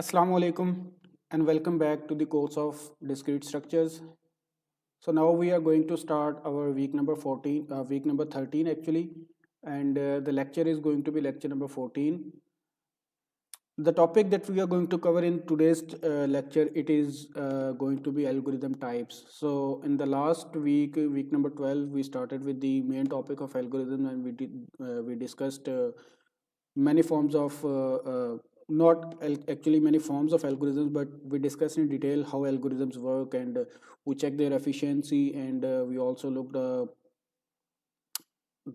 Assalamu alaikum and welcome back to the course of discrete structures. So now we are going to start our week number 14, week number 13 actually, and the lecture is going to be lecture number 14. The topic that we are going to cover in today's lecture, it is going to be algorithm types. So in the last week, week number 12, we started with the main topic of algorithm, and we discussed many forms of not actually many forms of algorithms, but we discussed in detail how algorithms work, and we checked their efficiency, and we also looked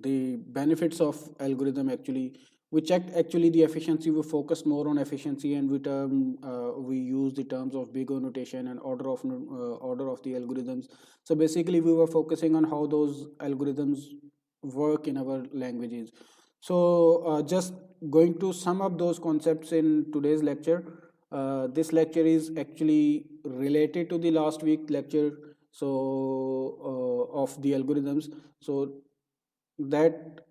the benefits of algorithm. Actually, we checked actually the efficiency. We focused more on efficiency, and we use the terms of big O notation and order of the algorithms. So basically we were focusing on how those algorithms work in our languages. So just going to sum up those concepts in today's lecture. This lecture is actually related to the last week lecture, so of the algorithms. So that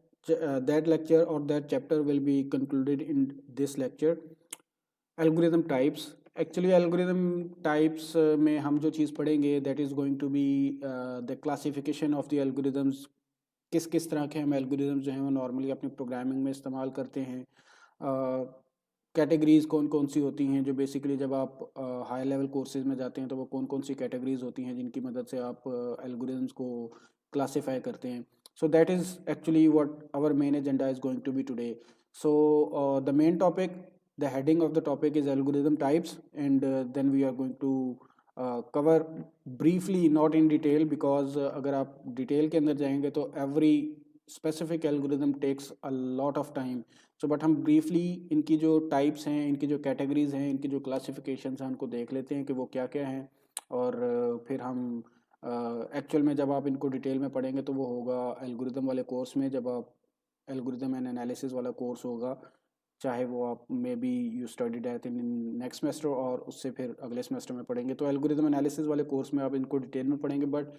lecture or that chapter will be concluded in this lecture. Algorithm types, actually algorithm types में हम जो चीज़ पढ़ेंगे that is going to be the classification of the algorithms. किस किस तरह के हम एल्गोरिदम्स जो हैं वो नॉर्मली अपनी प्रोग्रामिंग में इस्तेमाल करते हैं. कैटेगरीज कौन कौन सी होती हैं, जो बेसिकली जब आप हाई लेवल कोर्सेज में जाते हैं तो वो कौन कौन सी कैटेगरीज होती हैं जिनकी मदद से आप एल्गोरिदम्स को क्लासीफाई करते हैं. So that is actually what our main agenda is going to be today. So the main topic, the heading of the topic is algorithm types, and then we are going to cover briefly, not in detail, because अगर आप detail के अंदर जाएंगे तो every specific algorithm takes a lot of time. So but हम briefly इनकी जो types हैं, इनकी जो categories हैं, इनकी जो classifications हैं, उनको देख लेते हैं कि वो क्या क्या हैं. और फिर हम एक्चुअल में जब आप इनको डिटेल में पढ़ेंगे तो वो होगा एल्गोरिदम वाले कोर्स में. जब आप एल्गोरिदम एंड एनालिसिस वाला कोर्स होगा, चाहे वो आप may be you studied at in next semester और उससे फिर अगले सेमेस्टर में पढ़ेंगे, तो एल्गोरिदम एनालिसिस वाले कोर्स में आप इनको डिटेल में पढ़ेंगे. But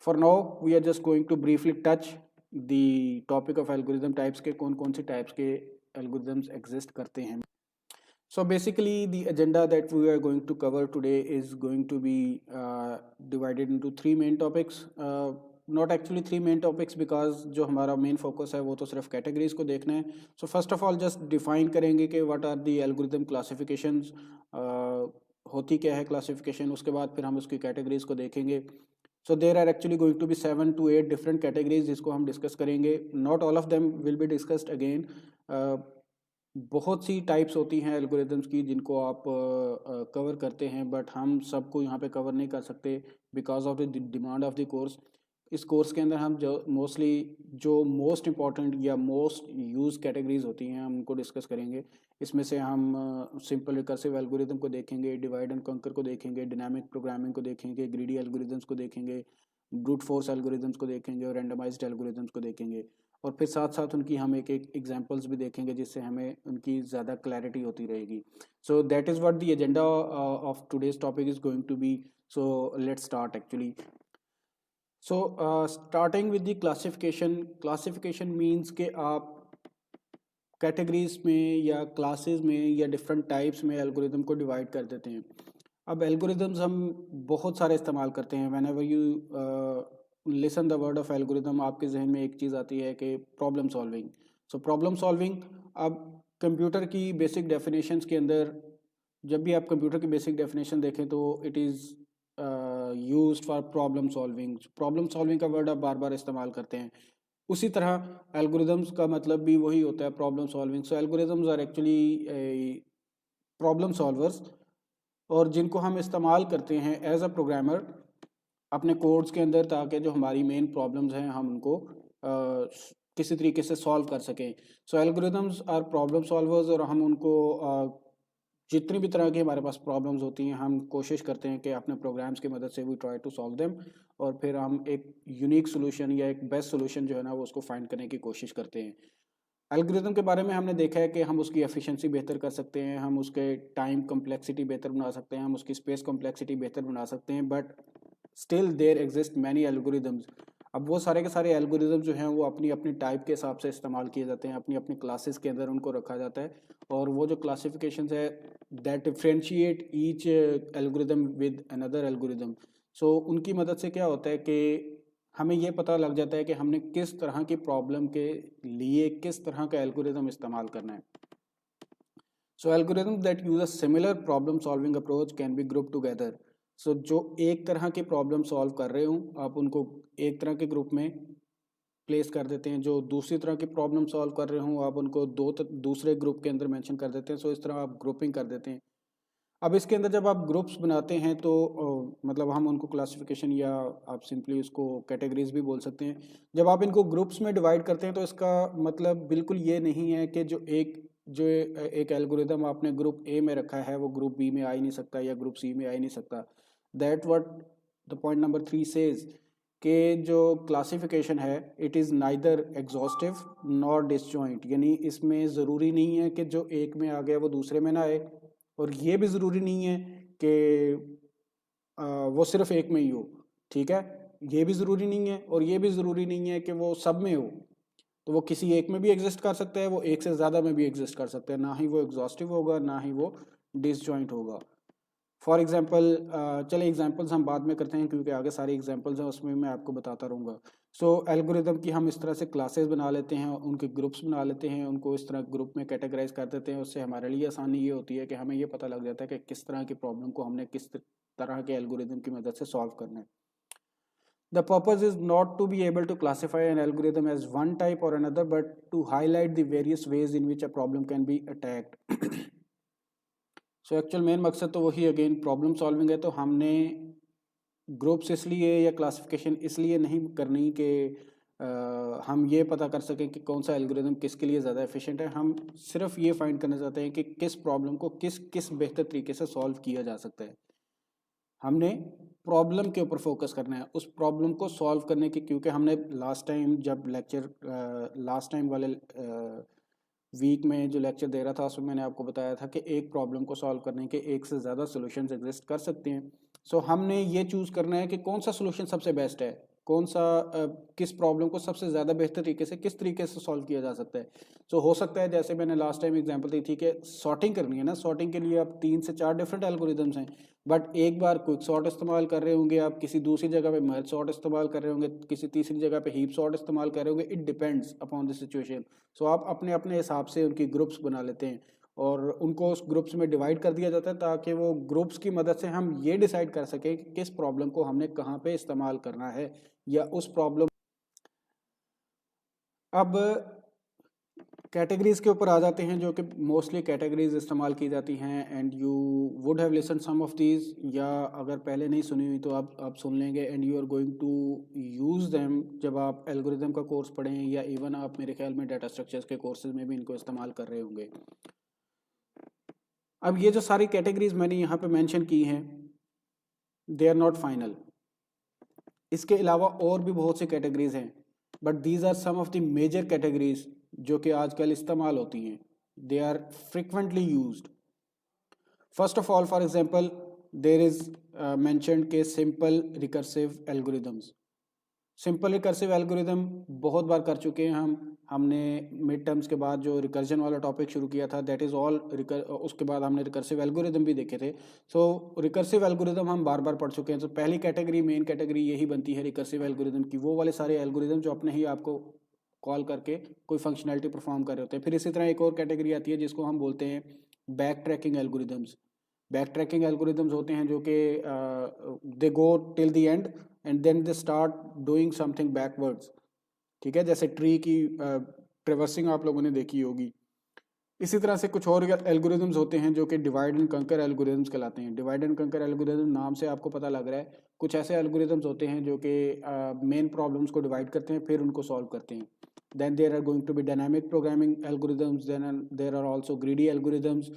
for now we are just going to briefly touch the topic of algorithm types के कौन कौन से टाइप्स के एल्गोरिदम्स एग्जिस्ट करते हैं. So basically, the agenda that we are going to cover today is going to be divided into three main topics. Not actually three main topics, because जो हमारा main focus है वो तो सिर्फ categories को देखना है. So first of all just define करेंगे कि what are the algorithm classifications, होती क्या है classification. उसके बाद फिर हम उसकी categories को देखेंगे. So there are actually going to be 7 to 8 different categories जिसको हम discuss करेंगे. Not all of them will be discussed again. बहुत सी टाइप्स होती हैं एल्गोरिदम्स की जिनको आप कवर करते हैं, बट हम सबको यहाँ पे कवर नहीं कर सकते because of the demand of the course. इस कोर्स के अंदर हम जो मोस्ट इम्पॉर्टेंट या मोस्ट यूज कैटेगरीज होती हैं हम उनको डिस्कस करेंगे. इसमें से हम सिंपल रिकर्सिव एल्गोरिदम को देखेंगे, डिवाइड एंड कंकर को देखेंगे, डायनामिक प्रोग्रामिंग को देखेंगे, ग्रीडी एल्गोरिदम्स को देखेंगे, ब्रूट फोर्स एल्गोरिदम्स को देखेंगे और रैंडमाइज्ड एल्गोरिदम्स को देखेंगे. और फिर साथ साथ उनकी हम एक एक एग्जांपल्स भी देखेंगे जिससे हमें उनकी ज़्यादा क्लैरिटी होती रहेगी. So that is what the agenda of today's topic is going to be. So let's start actually. So starting with the classification means कि आप कैटेगरीज में या क्लासेस में या डिफरेंट टाइप्स में एल्गोरिदम को डिवाइड कर देते हैं. अब एल्गोरिदम्स हम बहुत सारे इस्तेमाल करते हैं. Whenever you listen the word of algorithm, आपके जहन में एक चीज़ आती है कि problem solving. So problem solving, अब कंप्यूटर की बेसिक डेफिनेशंस के अंदर जब भी आप कंप्यूटर की बेसिक डेफिनेशन देखें तो it is used for problem solving. Problem solving का वर्ड आप बार बार इस्तेमाल करते हैं. उसी तरह एल्गोरिदम्स का मतलब भी वही होता है, problem solving. So algorithms are actually problem solvers, और जिनको हम इस्तेमाल करते हैं एज अ प्रोग्रामर अपने कोड्स के अंदर, ताकि जो हमारी मेन प्रॉब्लम्स हैं हम उनको किसी तरीके से सॉल्व कर सकें. सो एल्गोरिदम्स आर प्रॉब्लम सॉल्वर्स, और हम उनको जितनी भी तरह की हमारे पास प्रॉब्लम्स होती हैं हम कोशिश करते हैं कि अपने प्रोग्राम्स की मदद से we try to solve them, और फिर हम एक यूनिक सोल्यूशन या एक बेस्ट सोल्यूशन जो है ना वो उसको फाइंड करने की कोशिश करते हैं. एल्गोरिदम के बारे में हमने देखा है कि हम उसकी एफिशिएंसी बेहतर कर सकते हैं, हम उसके टाइम कम्प्लेक्सिटी बेहतर बना सकते हैं, हम उसकी स्पेस कम्प्लेक्सिटी बेहतर बना सकते हैं, but still there exist many algorithms. अब वो सारे के सारे एल्गोरिदम जो हैं वो अपनी अपनी टाइप के हिसाब से इस्तेमाल किए जाते हैं, अपनी अपनी क्लासेस के अंदर उनको रखा जाता है, और वो जो क्लासिफिकेशन है that differentiate each algorithm with another algorithm. So उनकी मदद से क्या होता है कि हमें ये पता लग जाता है कि हमने किस तरह की प्रॉब्लम के लिए किस तरह का एल्गोरिदम इस्तेमाल करना है. So algorithms that use a similar problem solving approach can be grouped together. So जो एक तरह की प्रॉब्लम सॉल्व कर रहे हो आप उनको एक तरह के ग्रुप में प्लेस कर देते हैं, जो दूसरी तरह की प्रॉब्लम सॉल्व कर रहे हो आप उनको दूसरे ग्रुप के अंदर मेंशन कर देते हैं. सो इस तरह आप ग्रुपिंग कर देते हैं. अब इसके अंदर जब आप ग्रुप्स बनाते हैं तो मतलब हम उनको क्लासिफिकेशन या आप सिंपली उसको कैटेगरीज भी बोल सकते हैं. जब आप इनको ग्रुप्स में डिवाइड करते हैं तो इसका मतलब बिल्कुल ये नहीं है कि जो एक एल्गोरिदम आपने ग्रुप ए में रखा है वो ग्रुप बी में आ ही नहीं सकता या ग्रुप सी में आ ही नहीं सकता. That what the point number 3 says कि जो क्लासिफिकेशन है it is neither exhaustive nor disjoint. यानी इसमें ज़रूरी नहीं है कि जो एक में आ गया वो दूसरे में ना आए, और ये भी ज़रूरी नहीं है कि वो सिर्फ एक में ही हो. ठीक है, ये भी ज़रूरी नहीं है और ये भी ज़रूरी नहीं है कि वो सब में हो. तो वो किसी एक में भी एग्जिस्ट कर सकता है, वो एक से ज़्यादा में भी एग्जिस्ट कर सकता है. ना ही वो एग्जॉस्टिव होगा ना ही वो डिसजॉइंट होगा. फॉर एग्जांपल चले एग्जांपल्स हम बाद में करते हैं क्योंकि आगे सारे एग्जांपल्स हैं उसमें मैं आपको बताता रहूँगा. सो एल्गोरिदम की हम इस तरह से क्लासेस बना लेते हैं, उनके ग्रुप्स बना लेते हैं, उनको इस तरह ग्रुप में कैटेगराइज कर देते हैं. उससे हमारे लिए आसानी ये होती है कि हमें ये पता लग जाता है कि किस तरह की प्रॉब्लम को हमने किस तरह के एल्गोरिदम की मदद से सॉल्व करना है. The purpose is not to be able to classify an algorithm as one type or another, but to highlight the various ways in which a problem can be attacked. So actual main मकसद तो वही again problem solving है. तो हमने groups इसलिए या classification इसलिए नहीं करनी कि हम ये पता कर सकें कि कौन सा एल्गोरिदम किसके लिए ज़्यादा एफिशिएंट है. हम सिर्फ ये फाइंड करना चाहते हैं कि किस प्रॉब्लम को किस किस बेहतर तरीके से सॉल्व किया जा सकता है. हमने प्रॉब्लम के ऊपर फोकस करना है, उस प्रॉब्लम को सॉल्व करने की. क्योंकि हमने लास्ट टाइम जब लास्ट टाइम वाले वीक में जो लेक्चर दे रहा था उसमें मैंने आपको बताया था कि एक प्रॉब्लम को सॉल्व करने के एक से ज़्यादा सॉल्यूशंस एग्जिस्ट कर सकते हैं. सो हमने ये चूज़ करना है कि कौन सा सॉल्यूशन सबसे बेस्ट है, कौन सा किस प्रॉब्लम को सबसे ज़्यादा बेहतर तरीके से किस तरीके से सॉल्व किया जा सकता है. सो हो सकता है जैसे मैंने लास्ट टाइम एग्जांपल दी थी कि सॉर्टिंग करनी है ना, सॉर्टिंग के लिए आप 3 से 4 डिफरेंट एल्गोरिदम्स हैं. बट एक बार क्विक सॉर्ट इस्तेमाल कर रहे होंगे आप, किसी दूसरी जगह पे मर्ज सॉर्ट इस्तेमाल कर रहे होंगे, किसी तीसरी जगह पे हीप सॉर्ट इस्तेमाल कर रहे होंगे. It depends upon the situation. So आप अपने अपने हिसाब से उनकी ग्रुप्स बना लेते हैं और उनको उस ग्रुप्स में डिवाइड कर दिया जाता है ताकि वो ग्रुप्स की मदद से हम ये डिसाइड कर सकें कि किस प्रॉब्लम को हमने कहाँ पे इस्तेमाल करना है या उस प्रॉब्लम. अब कैटेगरीज के ऊपर आ जाते हैं जो कि मोस्टली कैटेगरीज इस्तेमाल की जाती हैं and you would have listen some of these, या अगर पहले नहीं सुनी हुई तो आप सुन लेंगे and you are going to use them जब आप एल्गोरिदम का कोर्स पढ़ें या इवन आप मेरे ख्याल में डाटा स्ट्रक्चर्स के कोर्सेज में भी इनको इस्तेमाल कर रहे होंगे. अब ये जो सारी कैटेगरीज मैंने यहाँ पे मेंशन की हैं दे आर नॉट फाइनल. इसके अलावा और भी बहुत सी कैटेगरीज हैं but these are some of the major categories जो कि आजकल इस्तेमाल होती हैं. They are frequently used. First of all for example there is mentioned के simple recursive algorithms. Simple recursive algorithm बहुत बार कर चुके हैं हमने मिड टर्म्स के बाद जो रिकर्जन वाला टॉपिक शुरू किया था दैट इज़ ऑल उसके बाद हमने रिकर्सिव एल्गोरिदम भी देखे थे. सो रिकर्सिव एल्गोरिदम हम बार बार पढ़ चुके हैं. तो पहली कैटेगरी मेन कैटेगरी यही बनती है रिकर्सिव एल्गोरिदम की, वो वाले सारे एल्गोरिदम जो अपने ही आपको कॉल करके कोई फंक्शनैलिटी परफॉर्म कर रहे होते हैं. फिर इसी तरह एक और कैटेगरी आती है जिसको हम बोलते हैं backtracking algorithms. Backtracking algorithms होते हैं जो कि they go till the end end then they start doing something backwards. ठीक है, जैसे ट्री की ट्रेवर्सिंग आप लोगों ने देखी होगी. इसी तरह से कुछ और एल्गोरिदम्स होते हैं जो कि डिवाइड एंड कंकर एल्गोरिदम्स कहलाते हैं. डिवाइड एंड कंकर एल्गोरिदम नाम से आपको पता लग रहा है कुछ ऐसे एल्गोरिदम्स होते हैं जो कि मेन प्रॉब्लम्स को डिवाइड करते हैं फिर उनको सॉल्व करते हैं. Then there are going to be dynamic programming algorithms, then there are also greedy algorithms.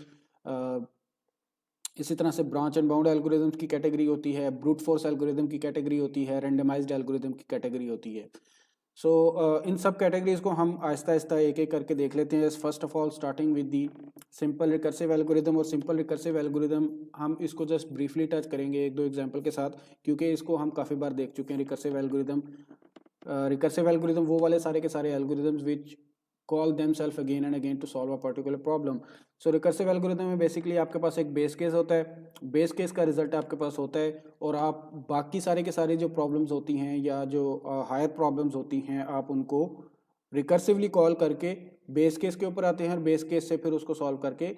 इसी तरह से ब्रांच एंड बाउंड एल्गोरिदम्स की कैटेगरी होती है, ब्रूट फोर्स एल्गोरिदम की कैटेगरी होती है, रैंडमाइज्ड एल्गोरिदम की कैटेगरी होती है. सो इन सब कैटेगरीज को हम आहिस्ता आहिस्ता एक एक करके देख लेते हैं. First of all starting with the simple recursive algorithm. और सिंपल रिकर्सिव एल्गोरिदम हम इसको जस्ट ब्रीफली टच करेंगे एक दो एग्जांपल के साथ क्योंकि इसको हम काफ़ी बार देख चुके हैं. रिकर्सिव एल्गोरिदम वो वाले सारे के सारे algorithms which call themselves again and again to solve a particular problem. So recursive algorithm में basically आपके पास एक बेस केस होता है, बेस केस का रिजल्ट आपके पास होता है, और आप बाकी सारे के सारे जो प्रॉब्लम्स होती हैं या जो हायर प्रॉब्लम्स होती हैं आप उनको रिकर्सिवली कॉल करके बेस केस के ऊपर आते हैं और बेस केस से फिर उसको सॉल्व करके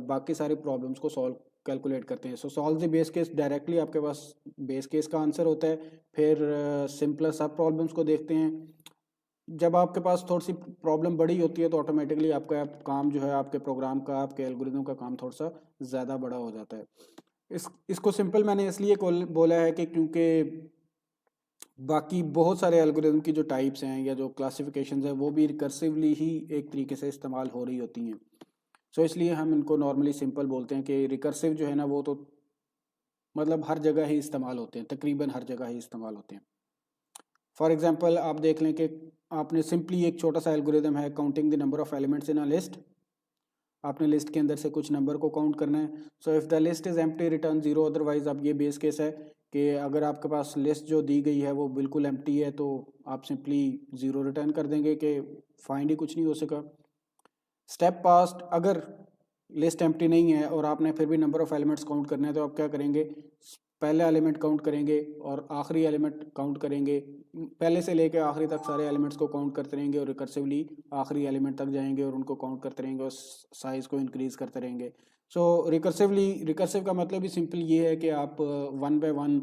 बाकी सारी प्रॉब्लम्स को सॉल्व कैलकुलेट करते हैं. सो solve the base case, directly आपके पास बेस केस का आंसर होता है. फिर सिंपलर सब प्रॉब्लम्स को देखते हैं. जब आपके पास थोड़ी सी प्रॉब्लम बड़ी होती है तो ऑटोमेटिकली आपका काम जो है, आपके प्रोग्राम का, आपके एल्गोरिदम का काम थोड़ा सा ज़्यादा बड़ा हो जाता है. इसको सिंपल मैंने इसलिए बोला है कि क्योंकि बाकी बहुत सारे एल्गोरिदम की जो टाइप्स हैं या जो क्लासिफिकेशंस हैं वो भी रिकर्सिवली ही एक तरीके से इस्तेमाल हो रही होती हैं. सो इसलिए हम इनको नॉर्मली सिंपल बोलते हैं कि रिकर्सिव जो है ना वो तो मतलब हर जगह ही इस्तेमाल होते हैं, तकरीबन हर जगह ही इस्तेमाल होते हैं. फॉर एग्जांपल आप देख लें कि आपने सिंपली एक छोटा सा एल्गोरिदम है, counting the number of elements in a list. आपने लिस्ट के अंदर से कुछ नंबर को काउंट करना है. So if the list is empty return zero, otherwise अब ये बेस केस है कि अगर आपके पास लिस्ट जो दी गई है वो बिल्कुल एम्प्टी है तो आप सिंपली ज़ीरो रिटर्न कर देंगे कि फाइंड ही कुछ नहीं हो सका. स्टेप पास्ट, अगर लिस्ट एम्प्टी नहीं है और आपने फिर भी नंबर ऑफ एलिमेंट्स काउंट करने हैं तो आप क्या करेंगे, पहले एलिमेंट काउंट करेंगे और आखिरी एलिमेंट काउंट करेंगे. पहले से लेकर आखिरी तक सारे एलिमेंट्स को काउंट करते रहेंगे और रिकर्सिवली आखिरी एलिमेंट तक जाएंगे और उनको काउंट करते रहेंगे और साइज़ को इंक्रीज़ करते रहेंगे. सो रिकर्सिव का मतलब ही सिंपल ये है कि आप वन बाय वन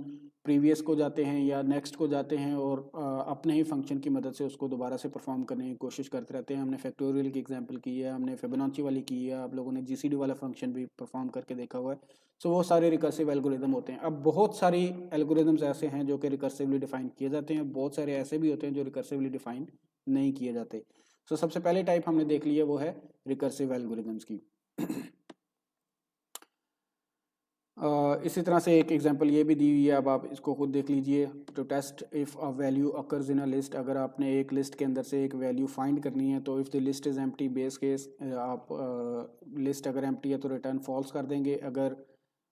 प्रीवियस को जाते हैं या नेक्स्ट को जाते हैं और अपने ही फंक्शन की मदद से उसको दोबारा से परफॉर्म करने की कोशिश करते रहते हैं. हमने फैक्टोरियल की एग्जांपल की है, हमने फिबोनाची वाली की है, आप लोगों ने जीसीडी वाला फंक्शन भी परफॉर्म करके देखा हुआ है. सो वो सारे रिकर्सिव एल्गोरिदम होते हैं. अब बहुत सारी एल्गोरिदम्स ऐसे हैं जो कि रिकर्सिवली डिफाइन किए जाते हैं, बहुत सारे ऐसे भी होते हैं जो रिकर्सिवली डिफाइन नहीं किए जाते. सो सबसे पहले टाइप हमने देख लिया वो है रिकर्सिव एल्गोरिदम्स की. इसी तरह से एक एग्जांपल ये भी दी हुई है, अब आप इसको खुद देख लीजिए. To test if a value occurs in a list, अगर आपने एक लिस्ट के अंदर से एक वैल्यू फाइंड करनी है तो if the list is empty, base case आप लिस्ट अगर एम्प्टी है तो रिटर्न फॉल्स कर देंगे. अगर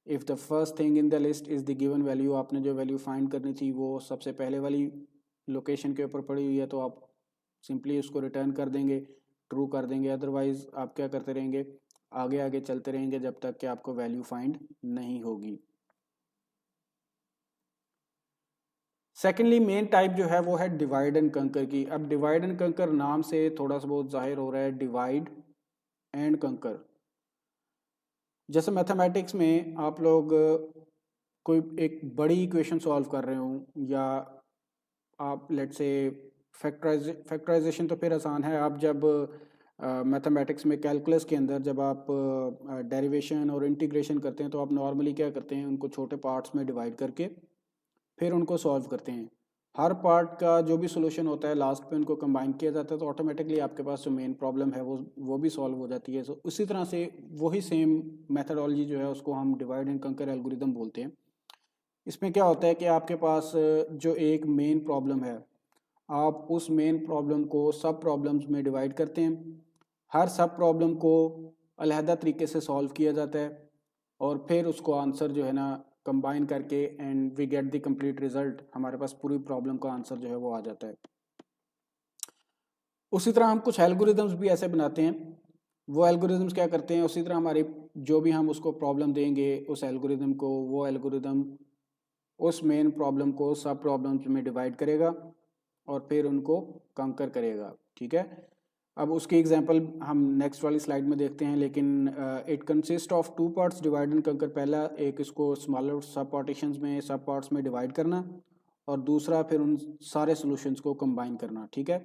if the first thing in the list is the given value, आपने जो वैल्यू फाइंड करनी थी वो सबसे पहले वाली लोकेशन के ऊपर पड़ी हुई है तो आप सिंपली उसको रिटर्न कर देंगे, ट्रू कर देंगे. अदरवाइज़ आप क्या करते रहेंगे, आगे आगे चलते रहेंगे जब तक कि आपको वैल्यू फाइंड नहीं होगी. सेकेंडली मेन टाइप जो है वो है डिवाइड एंड कंकर की. अब डिवाइड एंड कंकर नाम से थोड़ा सा बहुत जाहिर हो रहा है, डिवाइड एंड कंकर. जैसे मैथमेटिक्स में आप लोग कोई एक बड़ी इक्वेशन सॉल्व कर रहे हो या आप लेट से फैक्टराइजेशन तो फिर आसान है. आप जब मैथमेटिक्स में कैलकुलस के अंदर जब आप डेरिवेशन और इंटीग्रेशन करते हैं तो आप नॉर्मली क्या करते हैं, उनको छोटे पार्ट्स में डिवाइड करके फिर उनको सॉल्व करते हैं. हर पार्ट का जो भी सोल्यूशन होता है लास्ट पे उनको कंबाइन किया जाता है तो ऑटोमेटिकली आपके पास जो मेन प्रॉब्लम है वो भी सॉल्व हो जाती है. सो उसी तरह से वही सेम मेथडोलॉजी जो है उसको हम डिवाइड एंड कंकर एल्गोरिदम बोलते हैं. इसमें क्या होता है कि आपके पास जो एक मेन प्रॉब्लम है, आप उस मेन प्रॉब्लम को सब प्रॉब्लम्स में डिवाइड करते हैं. हर सब प्रॉब्लम को अलहदा तरीके से सॉल्व किया जाता है और फिर उसको आंसर जो है ना कंबाइन करके and we get the complete result. हमारे पास पूरी प्रॉब्लम का आंसर जो है वो आ जाता है. उसी तरह हम कुछ एल्गोरिदम्स भी ऐसे बनाते हैं. वो एल्गोरिदम्स क्या करते हैं, उसी तरह हमारी जो भी हम उसको प्रॉब्लम देंगे उस एल्गोरिदम को, वो एल्गोरिदम उस मेन प्रॉब्लम को सब प्रॉब्लम्स में डिवाइड करेगा और फिर उनको कंकर करेगा. ठीक है, अब उसकी एग्जांपल हम नेक्स्ट वाली स्लाइड में देखते हैं. लेकिन it consist of two parts, divide and कंकर. पहला एक इसको स्मॉलर सब पार्टीशंस में, सब पार्ट्स में डिवाइड करना और दूसरा फिर उन सारे सॉल्यूशंस को कंबाइन करना. ठीक है,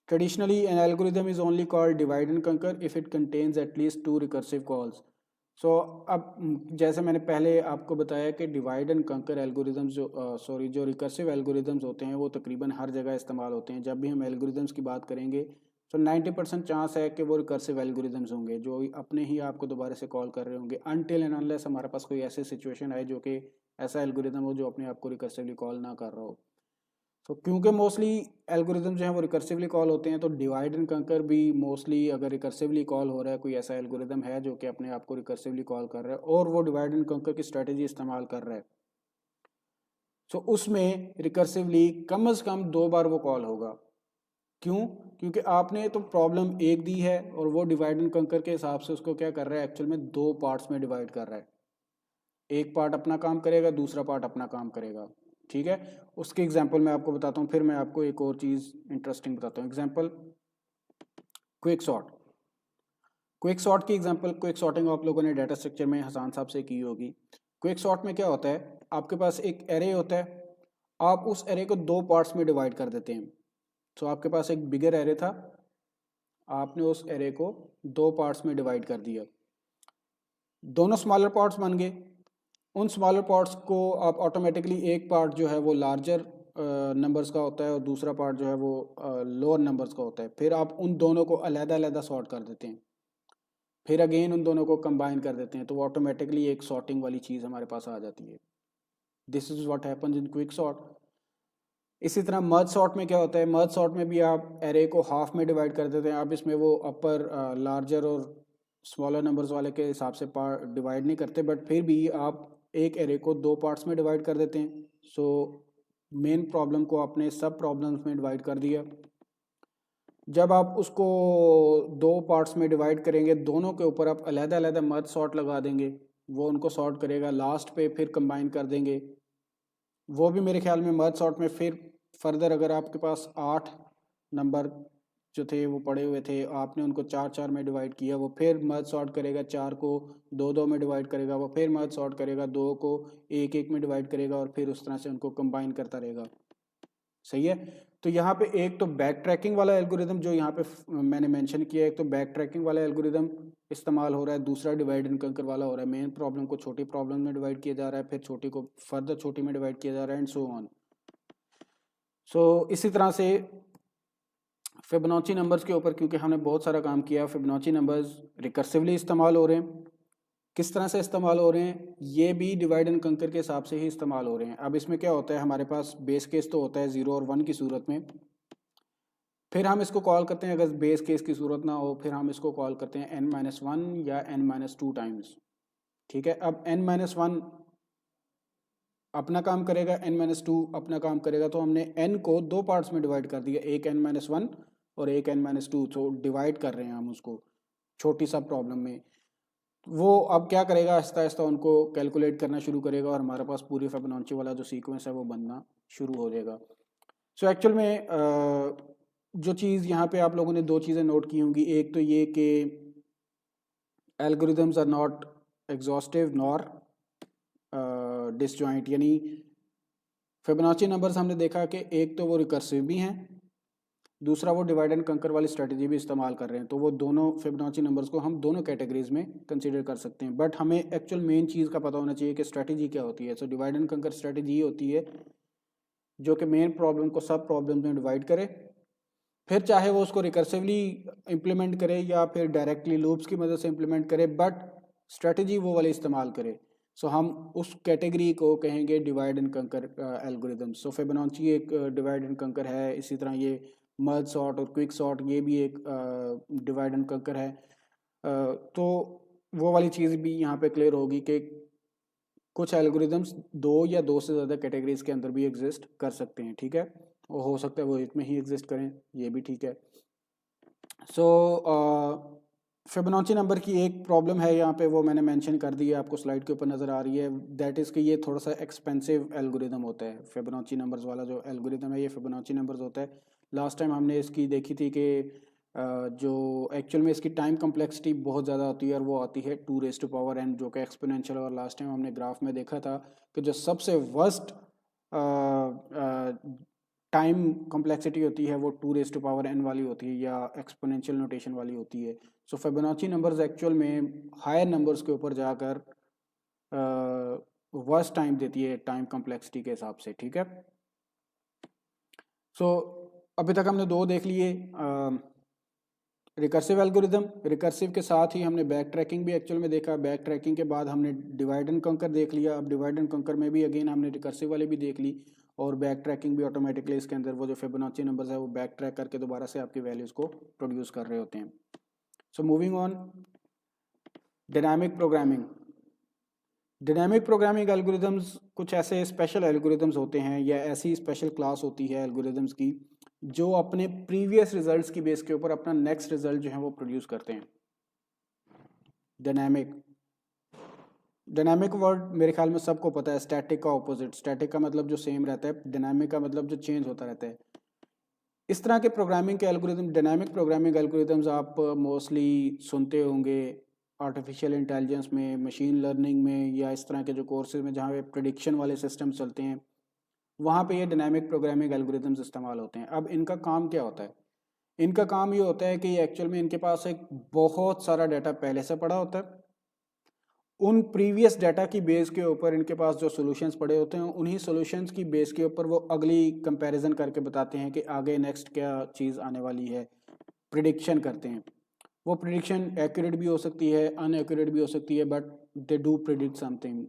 traditionally an algorithm is only called divide and conquer if it contains at least two recursive calls. So अब जैसे मैंने पहले आपको बताया कि डिवाइड एंड कंकर एल्गोरिदम्स जो रिकर्सिव एल्गोरिदम्स होते हैं वो तकरीबन हर जगह इस्तेमाल होते हैं. जब भी हम एल्गोरिदम्स की बात करेंगे तो 90% चांस है कि वो रिकर्सिव एल्गोरिदम्स होंगे जो अपने ही आपको दोबारा से कॉल कर रहे होंगे, अनटिल एंड अनलेस हमारे पास कोई ऐसी सिचुएशन आए जो कि ऐसा एल्गोरिदम हो जो अपने आप को रिकर्सिवली कॉल ना कर रहा हो. तो क्योंकि मोस्टली एल्गोरिदम जो है वो रिकर्सिवली कॉल होते हैं तो डिवाइड एंड कंकर भी मोस्टली अगर रिकर्सिवली कॉल हो रहा है, कोई ऐसा एल्गोरिदम है जो कि अपने आप को रिकर्सिवली कॉल कर रहा है और वो डिवाइड एंड कंकर की स्ट्रेटेजी इस्तेमाल कर रहा है, सो उसमें रिकर्सिवली कम से कम 2 बार वो कॉल होगा। क्यों? क्योंकि आपने तो प्रॉब्लम एक दी है और वो डिवाइड एंड कंकर के हिसाब से उसको क्या कर रहा है, एक्चुअल में 2 पार्ट्स में डिवाइड कर रहा है। एक पार्ट अपना काम करेगा, दूसरा पार्ट अपना काम करेगा। ठीक है, उसके एग्जांपल मैं आपको बताता हूँ, फिर मैं आपको एक और चीज़ इंटरेस्टिंग बताता हूँ। Example quick sort. Quick sort की एग्जांपल, क्विक सॉर्टिंग आप लोगों ने डाटा स्ट्रक्चर में हसान साहब से की होगी। क्विक सॉर्ट में क्या होता है, आपके पास एक एरे होता है, आप उस एरे को 2 पार्ट्स में डिवाइड कर देते हैं। तो आपके पास एक बिगर एरे था, आपने उस एरे को 2 पार्ट्स में डिवाइड कर दिया, दोनों स्मॉलर पार्ट्स बन गए। उन स्मॉलर पार्ट्स को आप ऑटोमेटिकली, एक पार्ट जो है वो लार्जर नंबर्स का होता है और दूसरा पार्ट जो है वो लोअर नंबर्स का होता है, फिर आप उन दोनों को अलग-अलग सॉर्ट कर देते हैं, फिर अगेन उन दोनों को कंबाइन कर देते हैं, तो वो ऑटोमेटिकली एक सॉर्टिंग वाली चीज़ हमारे पास आ जाती है। This is what happens in quick sort. इसी तरह मर्ज सॉर्ट में क्या होता है, मर्ज सॉर्ट में भी आप एरे को हाफ में डिवाइड कर देते हैं। आप इसमें वो अपर लार्जर और स्मॉलर नंबर्स वाले के हिसाब से पार्ट डिवाइड नहीं करते, बट फिर भी आप एक एरे को 2 पार्ट्स में डिवाइड कर देते हैं। सो मेन प्रॉब्लम को आपने सब प्रॉब्लम्स में डिवाइड कर दिया। जब आप उसको 2 पार्ट्स में डिवाइड करेंगे, दोनों के ऊपर आप अलग-अलग मर्ज सॉर्ट लगा देंगे, वो उनको सॉर्ट करेगा, लास्ट पे फिर कंबाइन कर देंगे। वो भी मेरे ख्याल में मर्ज सॉर्ट में फिर फर्दर, अगर आपके पास 8 नंबर जो थे वो पड़े हुए थे, आपने उनको 4-4 में डिवाइड किया, वो फिर मर्ज सॉर्ट करेगा, 4 को 2-2 में डिवाइड करेगा, वो फिर मर्ज सॉर्ट करेगा, 2 को 1-1 में डिवाइड करेगा और फिर उस तरह से उनको कंबाइन करता रहेगा। सही है। तो यहाँ पे एक तो बैक ट्रैकिंग वाला एल्गोरिदम जो यहाँ पे मैंने मेंशन किया है, एक तो बैक ट्रैकिंग वाला एल्गोरिदम इस्तेमाल हो रहा है, दूसरा डिवाइड एंड कंकर वाला हो रहा है। मेन प्रॉब्लम को छोटी प्रॉब्लम में डिवाइड किया जा रहा है, फिर छोटी को फर्दर छोटी में डिवाइड किया जा रहा है, एंड सो ऑन। सो इसी तरह से फिबोनाची नंबर्स के ऊपर क्योंकि हमने बहुत सारा काम किया, फिबोनाची नंबर्स रिकर्सिवली इस्तेमाल हो रहे हैं। किस तरह से इस्तेमाल हो रहे हैं, ये भी डिवाइड एंड कंकर के हिसाब से ही इस्तेमाल हो रहे हैं। अब इसमें क्या होता है, हमारे पास बेस केस तो होता है 0 और 1 की सूरत में, फिर हम इसको कॉल करते हैं, अगर बेस केस की सूरत ना हो फिर हम इसको कॉल करते हैं n-1 या n-2 टाइम्स। ठीक है, अब n-1 अपना काम करेगा, n-2 अपना काम करेगा, तो हमने n को 2 पार्ट्स में डिवाइड कर दिया, एक n-1 और एक n-2, तो डिवाइड कर रहे हैं हम उसको छोटी सा प्रॉब्लम में। वो अब क्या करेगा, आहिस्ता आहिस्ता उनको कैलकुलेट करना शुरू करेगा और हमारे पास पूरी फिबोनाची वाला जो सीक्वेंस है वो बनना शुरू हो जाएगा। सो एक्चुअल में जो चीज़ यहाँ पे आप लोगों ने 2 चीज़ें नोट की होंगी, एक तो ये कि algorithms are not exhaustive nor disjoint, यानी फिबोनाची नंबर्स हमने देखा कि एक तो वो रिकर्सिव भी हैं, दूसरा वो डिवाइड एंड कंकर वाली स्ट्रेटजी भी इस्तेमाल कर रहे हैं, तो वो दोनों फिबोनाची नंबर्स को हम दोनों कैटेगरीज में कंसीडर कर सकते हैं। बट हमें एक्चुअल मेन चीज़ का पता होना चाहिए कि स्ट्रेटजी क्या होती है। सो डिवाइड एंड कंकर स्ट्रेटजी होती है जो कि मेन प्रॉब्लम को सब प्रॉब्लम में डिवाइड करे, फिर चाहे वो उसको रिकर्सिवली इम्प्लीमेंट करे या फिर डायरेक्टली लूप्स की मदद से इम्प्लीमेंट करे, बट स्ट्रेटजी वो वाली इस्तेमाल करे। सो हम उस कैटेगरी को कहेंगे डिवाइड एंड कंकर एल्गोरिदम। सो फिबोनाची एक डिवाइड एंड कंकर है, इसी तरह ये मर्ज सॉर्ट और क्विक सॉर्ट ये भी एक डिवाइड एंड कंकर है। तो वो वाली चीज़ भी यहाँ पे क्लियर होगी कि कुछ एल्गोरिदम्स 2 या 2 से ज़्यादा कैटेगरीज के अंदर भी एग्जिस्ट कर सकते हैं। ठीक है, वो हो सकता है वो एक में ही एग्जिस्ट करें, ये भी ठीक है। सो फिबोनाची नंबर की एक प्रॉब्लम है यहाँ पे, वो मैंने मेंशन कर दी है, आपको स्लाइड के ऊपर नज़र आ रही है, दैट इज़ कि ये थोड़ा सा एक्सपेंसिव एल्गोरिदम होता है। फिबोनाची नंबर्स वाला जो एल्गोरिदम है ये फिबोनाची नंबर्स होता है। लास्ट टाइम हमने इसकी देखी थी कि जो एक्चुअल में इसकी टाइम कम्प्लेक्सिटी बहुत ज़्यादा होती है और वो आती है 2⁻n, जो कि एक्सपोनेंशियल, और लास्ट टाइम हमने ग्राफ में देखा था कि जो सबसे वर्स्ट टाइम कॉम्प्लेक्सिटी होती है वो 2⁻n वाली होती है या एक्सपोनेंशियल नोटेशन वाली होती है। सो फिबोनाची नंबर्स एक्चुअल में हायर नंबर्स के ऊपर जाकर वर्स्ट टाइम देती है टाइम कॉम्प्लेक्सिटी के हिसाब से। ठीक है, सो अभी तक हमने 2 देख लिए, रिकर्सिव एल्गोरिदम, रिकर्सिव के साथ ही हमने बैक ट्रैकिंग भी एक्चुअल में देखा, बैक ट्रैकिंग के बाद हमने डिवाइड एंड कंकर देख लिया। अब डिवाइड एंड कंकर में भी अगेन हमने रिकर्सिव वाली भी देख ली और बैक ट्रैकिंग भी ऑटोमेटिकली इसके अंदर वो जो फिबोनाची नंबर्स है वो बैक ट्रैक करके दोबारा से आपकी वैल्यूज़ को प्रोड्यूस कर रहे होते हैं। So moving on, dynamic programming. Dynamic programming algorithms कुछ ऐसे स्पेशल एल्गोरिदम्स होते हैं या ऐसी स्पेशल क्लास होती है एल्गोरिदम्स की जो अपने प्रीवियस रिजल्ट्स की बेस के ऊपर अपना नेक्स्ट रिजल्ट जो है वो प्रोड्यूस करते हैं। डायनामिक डायनामिक वर्ड मेरे ख्याल में सबको पता है, स्टैटिक का ऑपोजिट, स्टैटिक का मतलब जो सेम रहता है, डायनामिक का मतलब जो चेंज होता रहता है। इस तरह के प्रोग्रामिंग के एल्गोरिदम, डायनामिक प्रोग्रामिंग एल्गोरिदम्स आप मोस्टली सुनते होंगे आर्टिफिशियल इंटेलिजेंस में, मशीन लर्निंग में, या इस तरह के जो कोर्सेज में जहाँ पे प्रिडिक्शन वाले सिस्टम चलते हैं, वहाँ पे ये डायनामिक प्रोग्रामिंग एल्गोरिदम्स इस्तेमाल होते हैं। अब इनका काम क्या होता है? इनका काम ये होता है कि एक्चुअल में इनके पास एक बहुत सारा डाटा पहले से पड़ा होता है। उन प्रीवियस डाटा की बेस के ऊपर इनके पास जो सॉल्यूशंस पड़े होते हैं, उन्हीं सॉल्यूशंस की बेस के ऊपर वो अगली कंपैरिजन करके बताते हैं कि आगे नेक्स्ट क्या चीज़ आने वाली है, प्रिडिक्शन करते हैं। वो प्रिडिक्शन एक्यूरेट भी हो सकती है, अनएक्यूरेट भी हो सकती है, but they do predict something.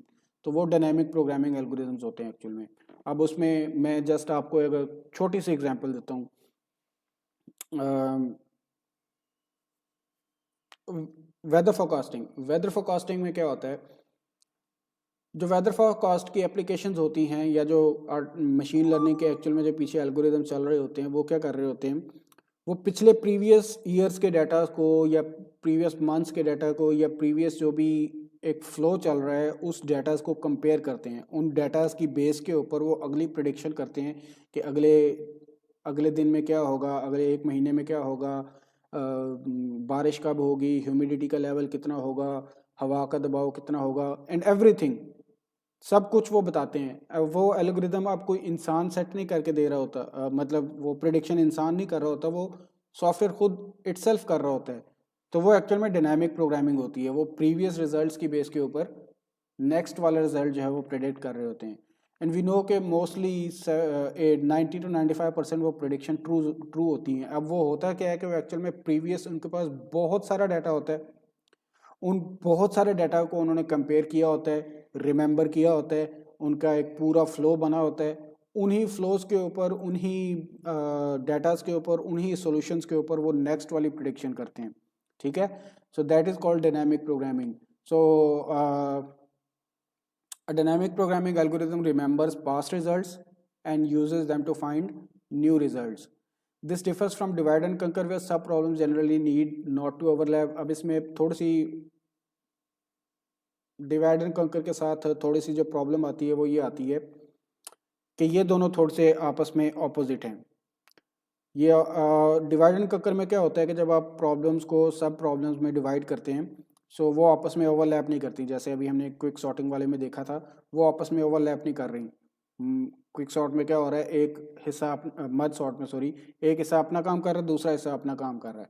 तो वो डायनामिक प्रोग्रामिंग एल्गोरिदम्स होते हैं एक्चुअल में। अब उसमें मैं जस्ट आपको एक छोटी सी एग्जांपल देता हूँ। वेदर फोरकास्टिंग में क्या होता है, जो वेदर फोरकास्ट की एप्लीकेशंस होती हैं या जो मशीन लर्निंग के एक्चुअल में जो पीछे एल्गोरिदम चल रहे होते हैं, वो क्या कर रहे होते हैं, वो पिछले प्रीवियस ईयर्स के डाटा को या प्रीवियस मंथ्स के डाटा को या प्रीवियस जो भी एक फ्लो चल रहा है उस डाटा को कंपेयर करते हैं। उन डाटा की बेस के ऊपर वो अगली प्रिडिक्शन करते हैं कि अगले अगले दिन में क्या होगा, अगले एक महीने में क्या होगा, बारिश कब होगी, ह्यूमिडिटी का लेवल कितना होगा, हवा का दबाव कितना होगा, एंड एवरीथिंग, सब कुछ वो बताते हैं। अब वो एल्गोरिदम आप कोई इंसान सेट नहीं करके दे रहा होता, मतलब वो प्रिडिक्शन इंसान नहीं कर रहा होता, वो सॉफ्टवेयर खुद इटसेल्फ कर रहा होता है। तो वो एक्चुअल में डायनामिक प्रोग्रामिंग होती है। वो प्रीवियस रिजल्ट्स की बेस के ऊपर नेक्स्ट वाला रिजल्ट जो है वो प्रेडिक्ट कर रहे होते हैं। एंड वी नो के मोस्टली 90 to 95% वो प्रिडिक्शन ट्रू ट्रू होती हैं। अब वो होता क्या है कि वो एक्चुअल में प्रीवियस उनके पास बहुत सारा डाटा होता है, उन बहुत सारे डाटा को उन्होंने कंपेयर किया होता है, रिमेंबर किया होता है, उनका एक पूरा फ्लो बना होता है। उन्हीं फ्लोज के ऊपर, उन्हीं डाटाज के ऊपर, उन्हीं सॉल्यूशंस के ऊपर वो नेक्स्ट वाली प्रिडिक्शन करते हैं। ठीक है, so that is called dynamic programming. So a dynamic programming algorithm remembers past results and uses them to find new results. This differs from divide and conquer where sub problems generally need not to overlap. अब इसमें थोड़ी सी divide and कंकर के साथ थोड़ी सी जो problem आती है वो ये आती है कि ये दोनों थोड़े से आपस में ऑपोजिट हैं। ये डिवाइड एंड कंकर में क्या होता है कि जब आप प्रॉब्लम्स को सब प्रॉब्लम्स में डिवाइड करते हैं, सो वो आपस में ओवरलैप नहीं करती। जैसे अभी हमने क्विक सॉर्टिंग वाले में देखा था, वो आपस में ओवरलैप नहीं कर रही। क्विक सॉर्ट में क्या हो रहा है, एक हिस्सा मर्ज सॉर्ट में सॉरी, एक हिस्सा अपना काम कर रहा है, दूसरा हिस्सा अपना काम कर रहा है,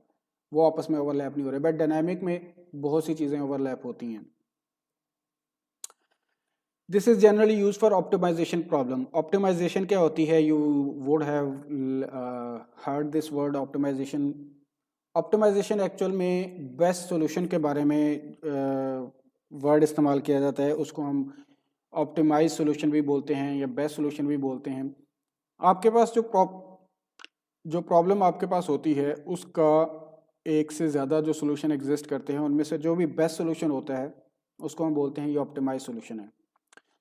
वो आपस में ओवरलैप नहीं हो रहे। बट डायनामिक में बहुत सी चीज़ें ओवरलैप होती हैं। This is generally use for optimization problem. Optimization क्या होती है, you would have heard this word optimization. Optimization actual में बेस्ट सॉल्यूशन के बारे में वर्ड इस्तेमाल किया जाता है। उसको हम ऑप्टिमाइज सॉल्यूशन भी बोलते हैं या बेस्ट सॉल्यूशन भी बोलते हैं। आपके पास जो प्रॉब्लम आपके पास होती है उसका एक से ज़्यादा जो सॉल्यूशन एग्जिस्ट करते हैं, उनमें से जो भी बेस्ट सॉल्यूशन होता है उसको हम बोलते हैं ये ऑप्टिमाइज सॉल्यूशन है।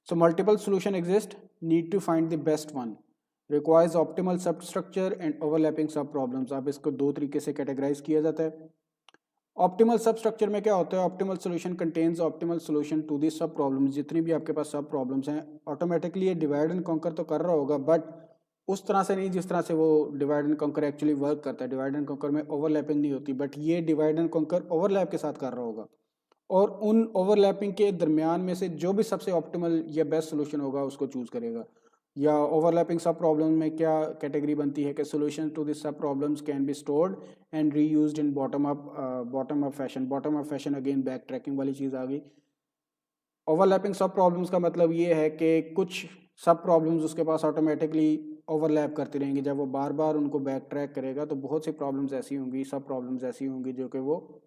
So multiple solution exist, need to find the best one, requires optimal substructure and overlapping sub problems। अब इसको दो तरीके से कैटेगराइज किया जाता है। ऑप्टिमल सबस्ट्रक्चर में क्या होता है, optimal solution contains optimal solution to the sub problems. जितनी भी आपके पास सब प्रॉब्लम्स हैं, ऑटोमेटिकली ये डिवाइड एंड कॉन्कर तो कर रहा होगा, बट उस तरह से नहीं जिस तरह से वो divide and conquer actually work करता है। डिवाइड एंड कॉन्कर में ओवरलैपिंग नहीं होती, बट ये डिवाइड एंड कॉन्कर ओवरलैप के साथ कर रहा होगा। और उन ओवरलैपिंग के दरमियान में से जो भी सबसे ऑप्टिमल या बेस्ट सोल्यूशन होगा उसको चूज करेगा। या ओवरलैपिंग सब प्रॉब्लम में क्या कैटेगरी बनती है कि सोल्यूशन टू दिस सब problems can be stored and reused in bottom up fashion. Bottom up fashion again back tracking वाली चीज़ आ गई। ओवरलैपिंग सब प्रॉब्लम्स का मतलब ये है कि कुछ सब प्रॉब्लम्स उसके पास ऑटोमेटिकली ओवरलैप करती रहेंगी। जब वो बार बार उनको बैक ट्रैक करेगा तो बहुत सी प्रॉब्लम्स ऐसी होंगी, सब प्रॉब्लम्स ऐसी होंगी जो कि वो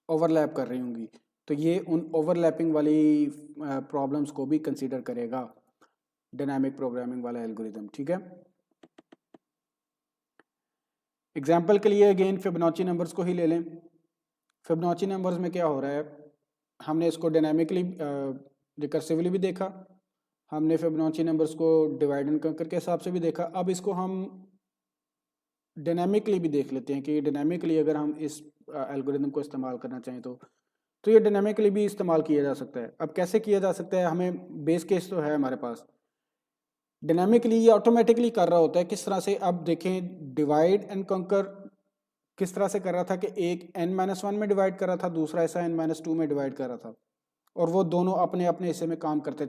ओवरलैप कर रही होंगी। तो ये उन ओवरलैपिंग वाली प्रॉब्लम्स को भी कंसीडर करेगा डायनामिक प्रोग्रामिंग वाला एल्गोरिदम। ठीक है, एग्जाम्पल के लिए अगेन फिबोनाची नंबर्स को ही ले लें। फिबोनाची नंबर्स में क्या हो रहा है, हमने इसको डायनामिकली रिकर्सिवली भी देखा, हमने फिबोनाची नंबर्स को डिवाइड एंड कंकर के हिसाब से भी देखा। अब इसको हम डायनामिकली भी देख लेते हैं कि डायनामिकली अगर हम इस एल्गोरिदम को इस्तेमाल करना चाहें तो ये डायनामिकली भी इस्तेमाल किया जा सकता है। अब कैसे किया जा सकता है, हमें बेस केस तो है हमारे पास, डायनामिकली ये ऑटोमेटिकली कर रहा होता है। किस तरह से, अब देखें डिवाइड एंड कंकर किस तरह से कर रहा था कि एक n-1 में डिवाइड कर रहा था, दूसरा हिस्सा n-2 में डिवाइड कर रहा था, और वो दोनों अपने अपने हिस्से में काम करते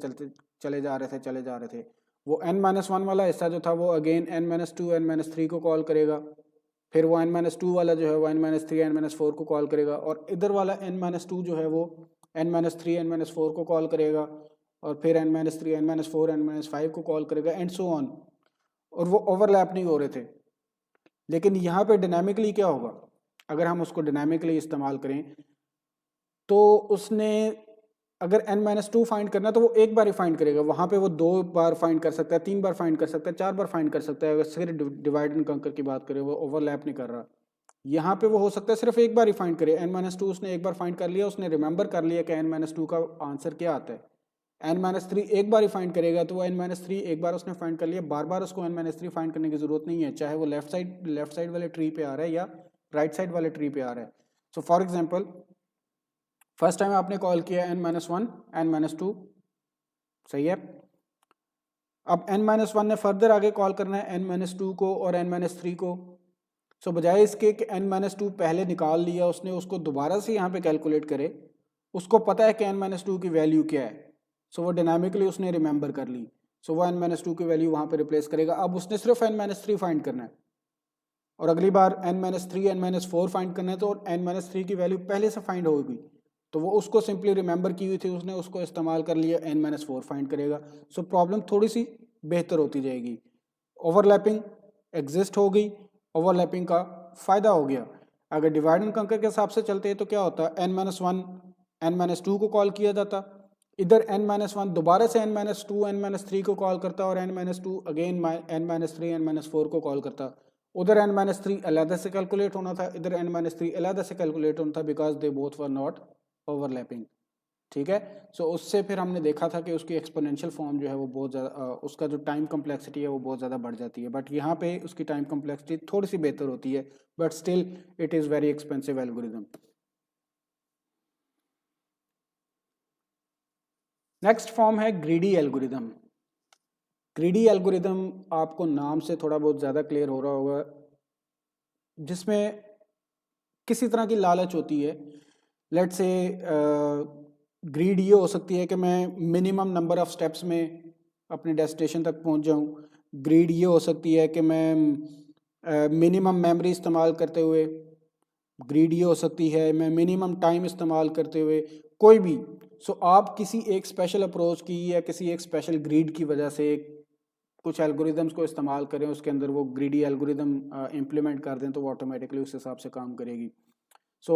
चले जा रहे थे। वो n-1 वाला हिस्सा जो था वो अगेन n-2 n-3 को कॉल करेगा, फिर वो n-2 वाला जो है वो n-3 n-4 को कॉल करेगा, और इधर वाला n-2 जो है वो n-3 n-4 को कॉल करेगा, और फिर n-3 n-4 n-5 को कॉल करेगा, एंड सो ऑन। और वो ओवरलैप नहीं हो रहे थे। लेकिन यहाँ पे डायनामिकली क्या होगा, अगर हम उसको डायनामिकली इस्तेमाल करें तो उसने अगर n-2 फाइंड करना तो वो एक बार ही फाइंड करेगा, वहाँ पे वो 2 बार फाइंड कर सकता है, 3 बार फाइंड कर सकता है, 4 बार फाइंड कर सकता है। अगर सिर्फ डिवाइड एंड कंकर की बात करें, वो ओवरलैप नहीं कर रहा। यहाँ पे वो हो सकता है सिर्फ एक बार ही फाइंड करे, n-2 उसने एक बार फाइंड कर लिया, उसने रिमेंबर कर लिया कि n-2 का आंसर क्या आता है। n-3 एक बार ही फाइंड करेगा, तो वो n-3 एक बार उसने फाइंड कर लिया, बार बार उसको n-3 फाइंड करने की जरूरत नहीं है, चाहे वो लेफ्ट साइड वाले ट्री पे आ रहा है या राइट साइड वाले ट्री पे आ रहा है। So for example, first time आपने कॉल किया n-1 n-2, सही है। अब n-1 ने फर्दर आगे कॉल करना है n-2 को और n-3 को। सो बजाय इसके कि n-2 पहले निकाल लिया उसने, उसको दोबारा से यहाँ पे कैलकुलेट करे, उसको पता है कि n-2 की वैल्यू क्या है, सो वो डायनामिकली उसने रिमेंबर कर ली। सो वो n-2 की वैल्यू वहाँ पे रिप्लेस करेगा। अब उसने सिर्फ n-3 फाइंड करना है, और अगली बार n-3 n-4 फाइंड करना है, तो n-3 की वैल्यू पहले से फाइंड होगी, तो वो उसको सिंपली रिमेंबर की हुई थी, उसने उसको इस्तेमाल कर लिया, n-4 फाइंड करेगा। सो प्रॉब्लम थोड़ी सी बेहतर होती जाएगी, ओवरलैपिंग एग्जिस्ट हो गई, ओवरलैपिंग का फ़ायदा हो गया। अगर डिवाइड एंड कंकर के हिसाब से चलते हैं तो क्या होता, n-1 n-2 को कॉल किया जाता, इधर n-1 दोबारा से n-2 n-3 को कॉल करता, और n-2 अगेन n-3 n-4 को कॉल करता। उधर n-3 अलहदा से कैलकुलेट होना था, इधर n-3 अलहदा से कैलकुलेट होना था, because they both were not overlapping. ठीक है। सो उससे फिर हमने देखा था कि उसकी एक्सपोनेंशियल फॉर्म जो है वो बहुत ज़्यादा, उसका जो टाइम कम्प्लेक्सिटी है वो बहुत ज़्यादा बढ़ जाती है। बट यहाँ पे उसकी टाइम कम्प्लेक्सिटी थोड़ी सी बेहतर होती है, but still it is very expensive algorithm. Next form है ग्रीडी एल्गोरिदम। ग्रीडी एल्गोरिदम आपको नाम से थोड़ा बहुत ज़्यादा क्लियर हो रहा होगा, जिसमें किसी तरह की लालच होती है। लेट से ग्रीड ये हो सकती है कि मैं मिनिमम नंबर ऑफ स्टेप्स में अपने डेस्टिनेशन तक पहुंच जाऊं। ग्रीड ये हो सकती है कि मैं मिनिमम मेमोरी इस्तेमाल करते हुए, ग्रीड ये हो सकती है मैं मिनिमम टाइम इस्तेमाल करते हुए, कोई भी। सो आप किसी एक स्पेशल अप्रोच की या किसी एक स्पेशल ग्रीड की वजह से कुछ एल्गोरिदम्स को इस्तेमाल करें, उसके अंदर वो ग्रीडी एल्गोरिदम इम्प्लीमेंट कर दें, तो वो ऑटोमेटिकली उस हिसाब से काम करेगी। सो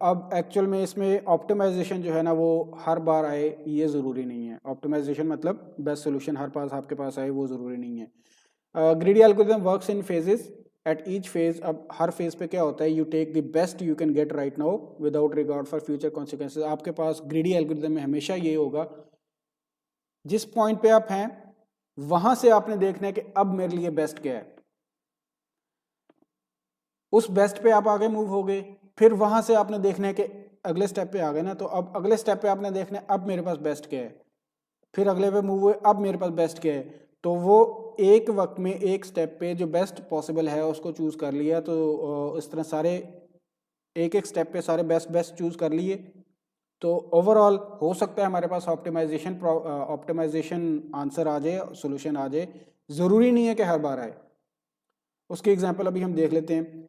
अब एक्चुअल में इसमें ऑप्टिमाइजेशन जो है ना वो हर बार आए ये ज़रूरी नहीं है। ऑप्टिमाइजेशन मतलब बेस्ट सोल्यूशन हर पास आपके पास आए वो ज़रूरी नहीं है। Greedy algorithm works in phases, at each phase. अब हर फेज पे क्या होता है, you take the best you can get right now without regard for future consequences. आपके पास ग्रीडी एल्गोरिदम में हमेशा ये होगा, जिस पॉइंट पे आप हैं वहां से आपने देखना है कि अब मेरे लिए बेस्ट क्या है, उस बेस्ट पे आप आगे मूव हो गए, फिर वहां से आपने देखना है कि अगले स्टेप पे आ गए ना, तो अब अगले स्टेप पे आपने देखना है अब मेरे पास बेस्ट क्या है, फिर अगले पे मूव हुए अब मेरे पास बेस्ट क्या है। तो वो एक वक्त में एक स्टेप पे जो बेस्ट पॉसिबल है उसको चूज कर लिया, तो इस तरह सारे एक एक स्टेप पे सारे बेस्ट बेस्ट चूज कर लिए, तो ओवरऑल हो सकता है हमारे पास ऑप्टिमाइजेशन आंसर आ जाए, सोल्यूशन आ जाए। ज़रूरी नहीं है कि हर बार आए। उसकी एग्जांपल अभी हम देख लेते हैं।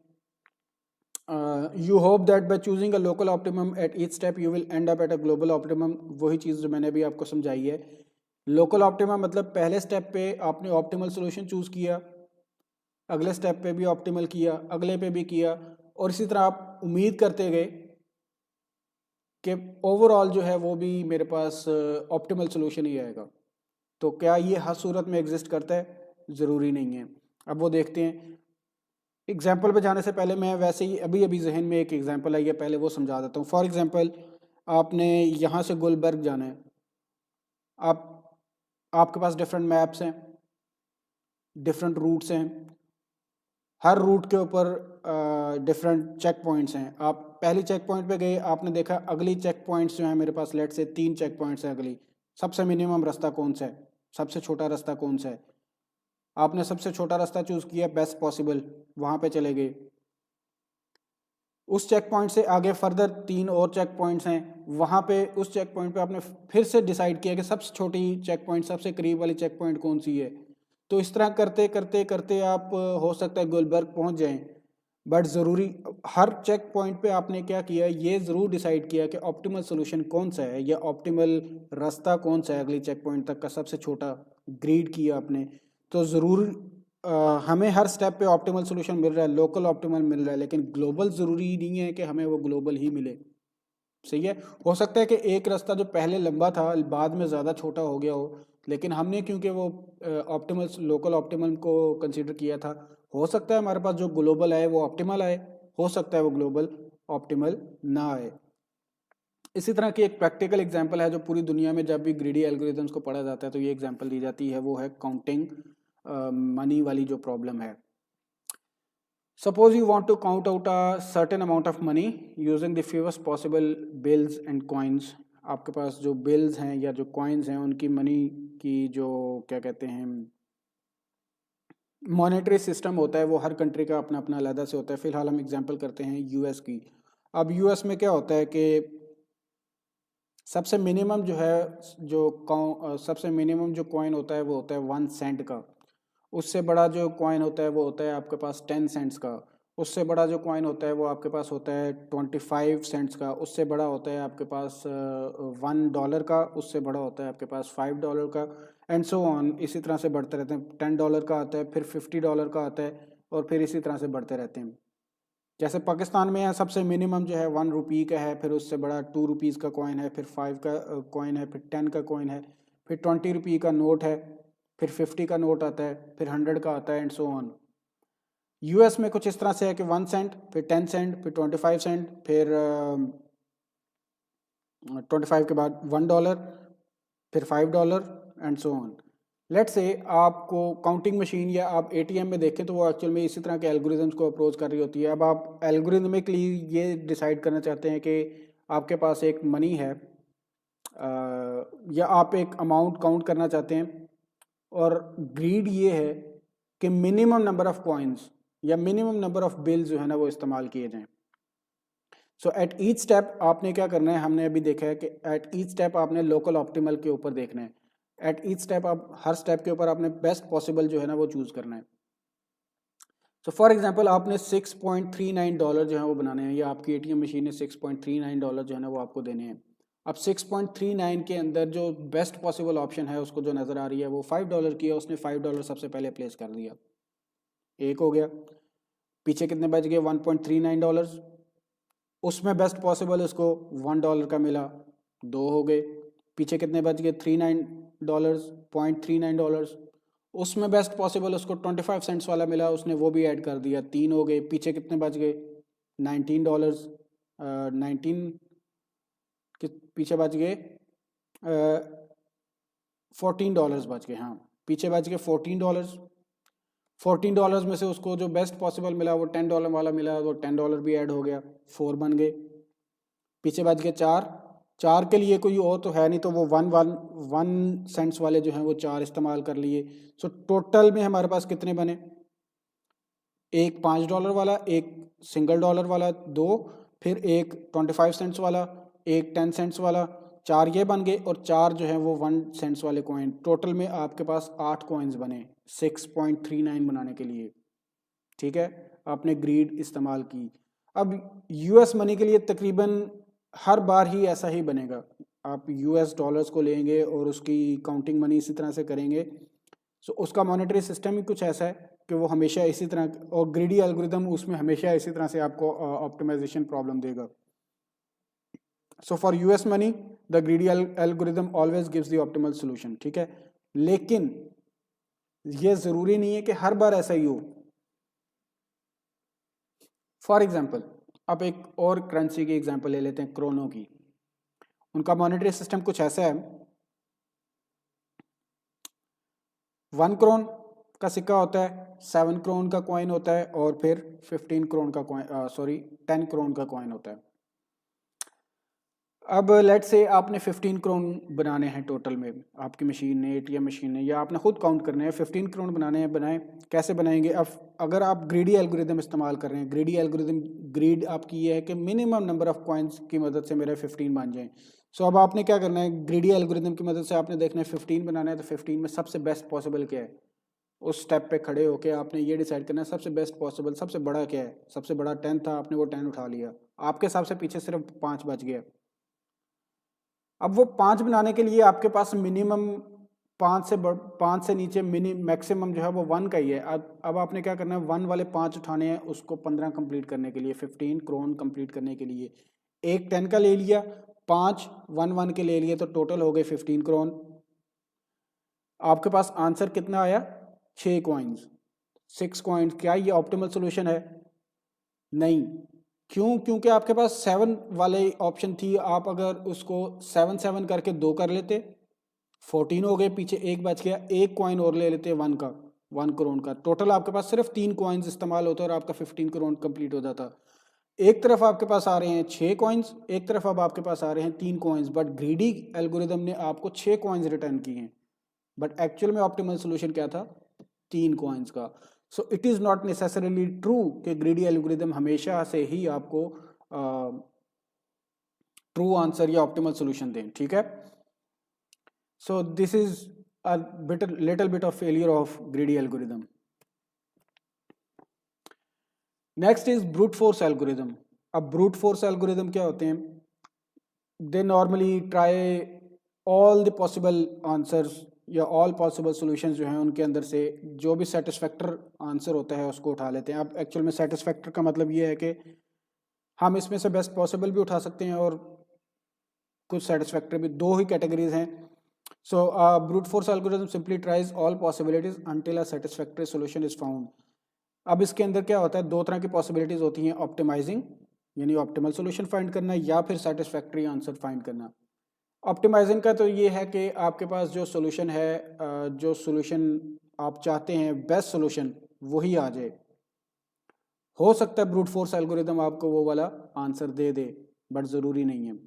You hope that by choosing a local optimum at each step you will and up at a global optimum. वही चीज़ जो मैंने अभी आपको समझाई है। लोकल ऑप्टिमम मतलब पहले स्टेप पे आपने ऑप्टिमल सोल्यूशन चूज़ किया, अगले स्टेप पे भी ऑप्टिमल किया, अगले पे भी किया, और इसी तरह आप उम्मीद करते गए कि ओवरऑल जो है वो भी मेरे पास ऑप्टिमल सोल्यूशन ही आएगा। तो क्या ये हर सूरत में एग्जिस्ट करता है? ज़रूरी नहीं है। अब वो देखते हैं। एग्जाम्पल पे जाने से पहले मैं वैसे ही अभी अभी जहन में एक एग्जाम्पल आई है, पहले वो समझा देता हूँ। फॉर एग्जाम्पल, आपने यहाँ से गुलबर्ग जाना है, आप आपके पास डिफरेंट मैप्स हैं, डिफरेंट रूट्स हैं, हर रूट के ऊपर डिफरेंट चेक पॉइंट्स हैं। आप पहली चेक पॉइंट पे गए, आपने देखा अगली चेक पॉइंट्स जो है मेरे पास लेट से 3 चेक पॉइंट्स हैं अगली, सबसे मिनिमम रास्ता कौन सा है, सबसे छोटा रास्ता कौन सा है, आपने सबसे छोटा रास्ता चूज़ किया, बेस्ट पॉसिबल, वहाँ पे चले गए। उस चेक पॉइंट से आगे फर्दर 3 और चेक पॉइंट्स हैं, वहाँ पे उस चेक पॉइंट पे आपने फिर से डिसाइड किया कि सबसे छोटी चेक पॉइंट, सबसे करीब वाली चेक पॉइंट कौन सी है। तो इस तरह करते करते करते आप हो सकता है गुलबर्ग पहुँच जाएं, बट ज़रूरी हर चेक पॉइंट पे आपने क्या किया, ये ज़रूर डिसाइड किया कि ऑप्टिमल सोल्यूशन कौन सा है या ऑप्टिमल रास्ता कौन सा है अगली चेक पॉइंट तक का, सबसे छोटा ग्रीड किया आपने। तो ज़रूर हमें हर स्टेप पे ऑप्टिमल सोल्यूशन मिल रहा है, लोकल ऑप्टिमल मिल रहा है, लेकिन ग्लोबल ज़रूरी नहीं है कि हमें वो ग्लोबल ही मिले। सही है, हो सकता है कि एक रास्ता जो पहले लंबा था बाद में ज़्यादा छोटा हो गया हो, लेकिन हमने क्योंकि वो ऑप्टिमल लोकल ऑप्टिमल को कंसिडर किया था, हो सकता है हमारे पास जो ग्लोबल आए वो ऑप्टिमल आए, हो सकता है वो ग्लोबल ऑप्टिमल ना आए। इसी तरह की एक प्रैक्टिकल एग्जांपल है जो पूरी दुनिया में जब भी ग्रीडी एल्गोरिथम्स को पढ़ा जाता है तो ये एग्जांपल दी जाती है, वो है काउंटिंग मनी वाली जो प्रॉब्लम है। Suppose you want to count out a certain amount of money using the fewest possible bills and coins. आपके पास जो बिल्स हैं या जो कॉइन्स हैं उनकी मनी की जो क्या कहते हैं मॉनेटरी सिस्टम होता है, वो हर कंट्री का अपना अपना अलग से होता है। फिलहाल हम एग्जांपल करते हैं यूएस की। अब यूएस में क्या होता है कि सबसे मिनिमम जो है सबसे मिनिमम जो कॉइन होता है वो होता है 1 सेंट का। उससे बड़ा जो कॉइन होता है वो होता है आपके पास 10 सेंट्स का। उससे बड़ा जो कॉइन होता है वो आपके पास होता है 25 सेंट्स का। उससे बड़ा होता है आपके पास $1 का। उससे बड़ा होता है आपके पास $5 का, एंड सो ऑन। इसी तरह से बढ़ते रहते हैं। $10 का आता है, फिर $50 का आता है, और फिर इसी तरह से बढ़ते रहते हैं। जैसे पाकिस्तान में है सबसे मिनिमम जो है ₹1 का है, फिर उससे बड़ा ₹2 का कॉइन है, फिर 5 का कॉइन है, फिर 10 का कॉइन है, फिर ₹20 का नोट है, फिर 50 का नोट आता है, फिर 100 का आता है, एंड सो ऑन। यूएस में कुछ इस तरह से है कि 1 सेंट, फिर 10 सेंट, फिर 25 सेंट, फिर 25 के बाद $1, फिर $5, एंड सो ऑन। लेट से आपको काउंटिंग मशीन या आप एटीएम में देखें तो वो एक्चुअल में इसी तरह के एल्गोरिथम्स को अप्रोच कर रही होती है। अब आप एल्गोरिथमिकली ये डिसाइड करना चाहते हैं कि आपके पास एक मनी है या आप एक अमाउंट काउंट करना चाहते हैं, और ग्रीड ये है कि मिनिमम नंबर ऑफ कॉइन्स या मिनिमम नंबर ऑफ बिल्स जो है ना वो इस्तेमाल किए जाएं। सो एट ईच स्टेप आपने क्या करना है, हमने अभी देखा है कि एट ईच स्टेप आपने लोकल ऑप्टिमल के ऊपर देखना है। एट ईच स्टेप आप हर स्टेप के ऊपर आपने बेस्ट पॉसिबल जो है ना वो चूज करना है। सो फॉर एग्जांपल आपने $6.39 जो है वो बनाने हैं, या आपकी एटीएम मशीन ने $6.39 जो है ना वो आपको देने हैं। अब 6.39 के अंदर जो बेस्ट पॉसिबल ऑप्शन है उसको जो नज़र आ रही है वो $5 की है। उसने $5 सबसे पहले प्लेस कर दिया, एक हो गया। पीछे कितने बच गए, $1.39। उसमें बेस्ट पॉसिबल उसको $1 का मिला, दो हो गए। पीछे कितने बच गए, $0.39। उसमें बेस्ट पॉसिबल उसको 25 सेंट्स वाला मिला, उसने वो भी ऐड कर दिया, तीन हो गए। पीछे कितने बच गए, $19, 19 के पीछे बच गए $14 बच गए। हाँ, पीछे बच गए $14। $14 में से उसको जो बेस्ट पॉसिबल मिला वो $10 वाला मिला, वो $10 भी ऐड हो गया, 4 बन गए। पीछे बच गए 4। 4 के लिए कोई और तो है नहीं, तो वो 1 सेंट्स वाले जो हैं वो 4 इस्तेमाल कर लिए। सो टोटल में हमारे पास कितने बने, एक $5 वाला, एक $1 वाला, दो, फिर एक 25 सेंट्स वाला, एक 10 सेंट्स वाला, 4 ये बन गए, और 4 जो है वो 1 सेंट्स वाले कॉइन। टोटल में आपके पास 8 कॉइन्स बने 6.39 बनाने के लिए। ठीक है, आपने ग्रीड इस्तेमाल की। अब यूएस मनी के लिए तकरीबन हर बार ही ऐसा ही बनेगा। आप यूएस डॉलर्स को लेंगे और उसकी काउंटिंग मनी इसी तरह से करेंगे। सो उसका मॉनेटरी सिस्टम ही कुछ ऐसा है कि वो हमेशा इसी तरह, और ग्रीडी एल्गोरिदम उसमें हमेशा इसी तरह से आपको ऑप्टिमाइजेशन प्रॉब्लम देगा। So for US money the greedy algorithm always gives the optimal solution. ठीक है, लेकिन ये जरूरी नहीं है कि हर बार ऐसा ही हो। फॉर एग्जाम्पल, आप एक और करेंसी की एग्जाम्पल ले लेते हैं, क्रोनो की। उनका मॉनेटरी सिस्टम कुछ ऐसा है, 1 करोड़ का सिक्का होता है, 7 करोड़ का कॉइन होता है और फिर 15 करोड़ का कॉइन, सॉरी 10 करोड़ का कॉइन होता है। अब लेट से आपने 15 करोड़ बनाने हैं टोटल में, आपकी मशीन ने, एटीएम मशीन ने, या आपने खुद काउंट करने हैं 15 करोड़ बनाने हैं, बनाएं। कैसे बनाएंगे? अब अगर आप ग्रीडी एल्गोरिदम इस्तेमाल कर रहे हैं, ग्रीडी एल्गोरिदम, ग्रीड आपकी ये है कि मिनिमम नंबर ऑफ कॉइन्स की मदद से मेरे 15 बन जाएं। सो अब आपने क्या करना है, ग्रीडी एल्गोरिदम की मदद से आपने देखना है 15 बनाना है, तो 15 में सबसे बेस्ट पॉसिबल क्या है, उस स्टेप पे खड़े होके आपने ये डिसाइड करना है सबसे बेस्ट पॉसिबल, सबसे बड़ा क्या है। सबसे बड़ा 10 था, आपने वो 10 उठा लिया, आपके हिसाब से पीछे सिर्फ 5 बच गया। अब वो 5 बनाने के लिए आपके पास मिनिमम 5 से नीचे मैक्सिमम जो है वो 1 का ही है। अब आपने क्या करना है, 1 वाले 5 उठाने हैं, उसको 15 कंप्लीट करने के लिए, 15 करोड़ कंप्लीट करने के लिए एक 10 का ले लिया, 5 1 के ले लिए, तो टोटल हो गए 15 करोड़। आपके पास आंसर कितना आया, 6 कॉइन्स, 6 कॉइन्स। क्या ये ऑप्टिमल सोल्यूशन है? नहीं। क्यों? क्योंकि आपके पास 7 वाले ऑप्शन थी, आप अगर उसको 7 7 करके 2 कर लेते, 14 हो गए, पीछे एक बच गया, एक कॉइन और ले लेते 1 का, 1 करोड़ का, टोटल आपके पास सिर्फ 3 कॉइन्स इस्तेमाल होते और आपका 15 करोड़ कंप्लीट हो जाता। एक तरफ आपके पास आ रहे हैं 6 कॉइन्स, एक तरफ अब आपके पास आ रहे हैं 3 कॉइन्स, बट ग्रीडी एल्गोरिदम ने आपको 6 कॉइन्स रिटर्न किए हैं, बट एक्चुअल में ऑप्टिमल सोल्यूशन क्या था, 3 कॉइन्स का। So it is not necessarily true कि ग्रीडी एल्गोरिदम हमेशा से ही आपको ट्रू आंसर या ऑप्टिमल सोल्यूशन दें, ठीक है। So this is a little bit of failure of greedy algorithm. Next is brute force algorithm. अब ब्रूट फोर्स एल्गोरिदम क्या होते हैं, they normally try all the possible answers या ऑल पॉसिबल सॉल्यूशंस जो हैं उनके अंदर से जो भी सेटिस्फैक्टर आंसर होता है उसको उठा लेते हैं। अब एक्चुअल में सेटिस्फैक्टर का मतलब ये है कि हम इसमें से बेस्ट पॉसिबल भी उठा सकते हैं और कुछ सेटिस्फैक्टर भी, दो ही कैटेगरीज हैं। So brute force algorithm simply tries all possibilities until a satisfactory solution is found. अब इसके अंदर क्या होता है, दो तरह की पॉसिबिलिटीज होती हैं, ऑप्टिमाइजिंग यानी ऑप्टिमल सॉल्यूशन फाइंड करना, या फिर सेटिस्फैक्टरी आंसर फाइंड करना। ऑप्टिमाइजिंग का तो ये है कि आपके पास जो सॉल्यूशन है, जो सॉल्यूशन आप चाहते हैं बेस्ट सॉल्यूशन वही आ जाए। हो सकता है ब्रूट फोर्स एल्गोरिदम आपको वो वाला आंसर दे दे, बट ज़रूरी नहीं है।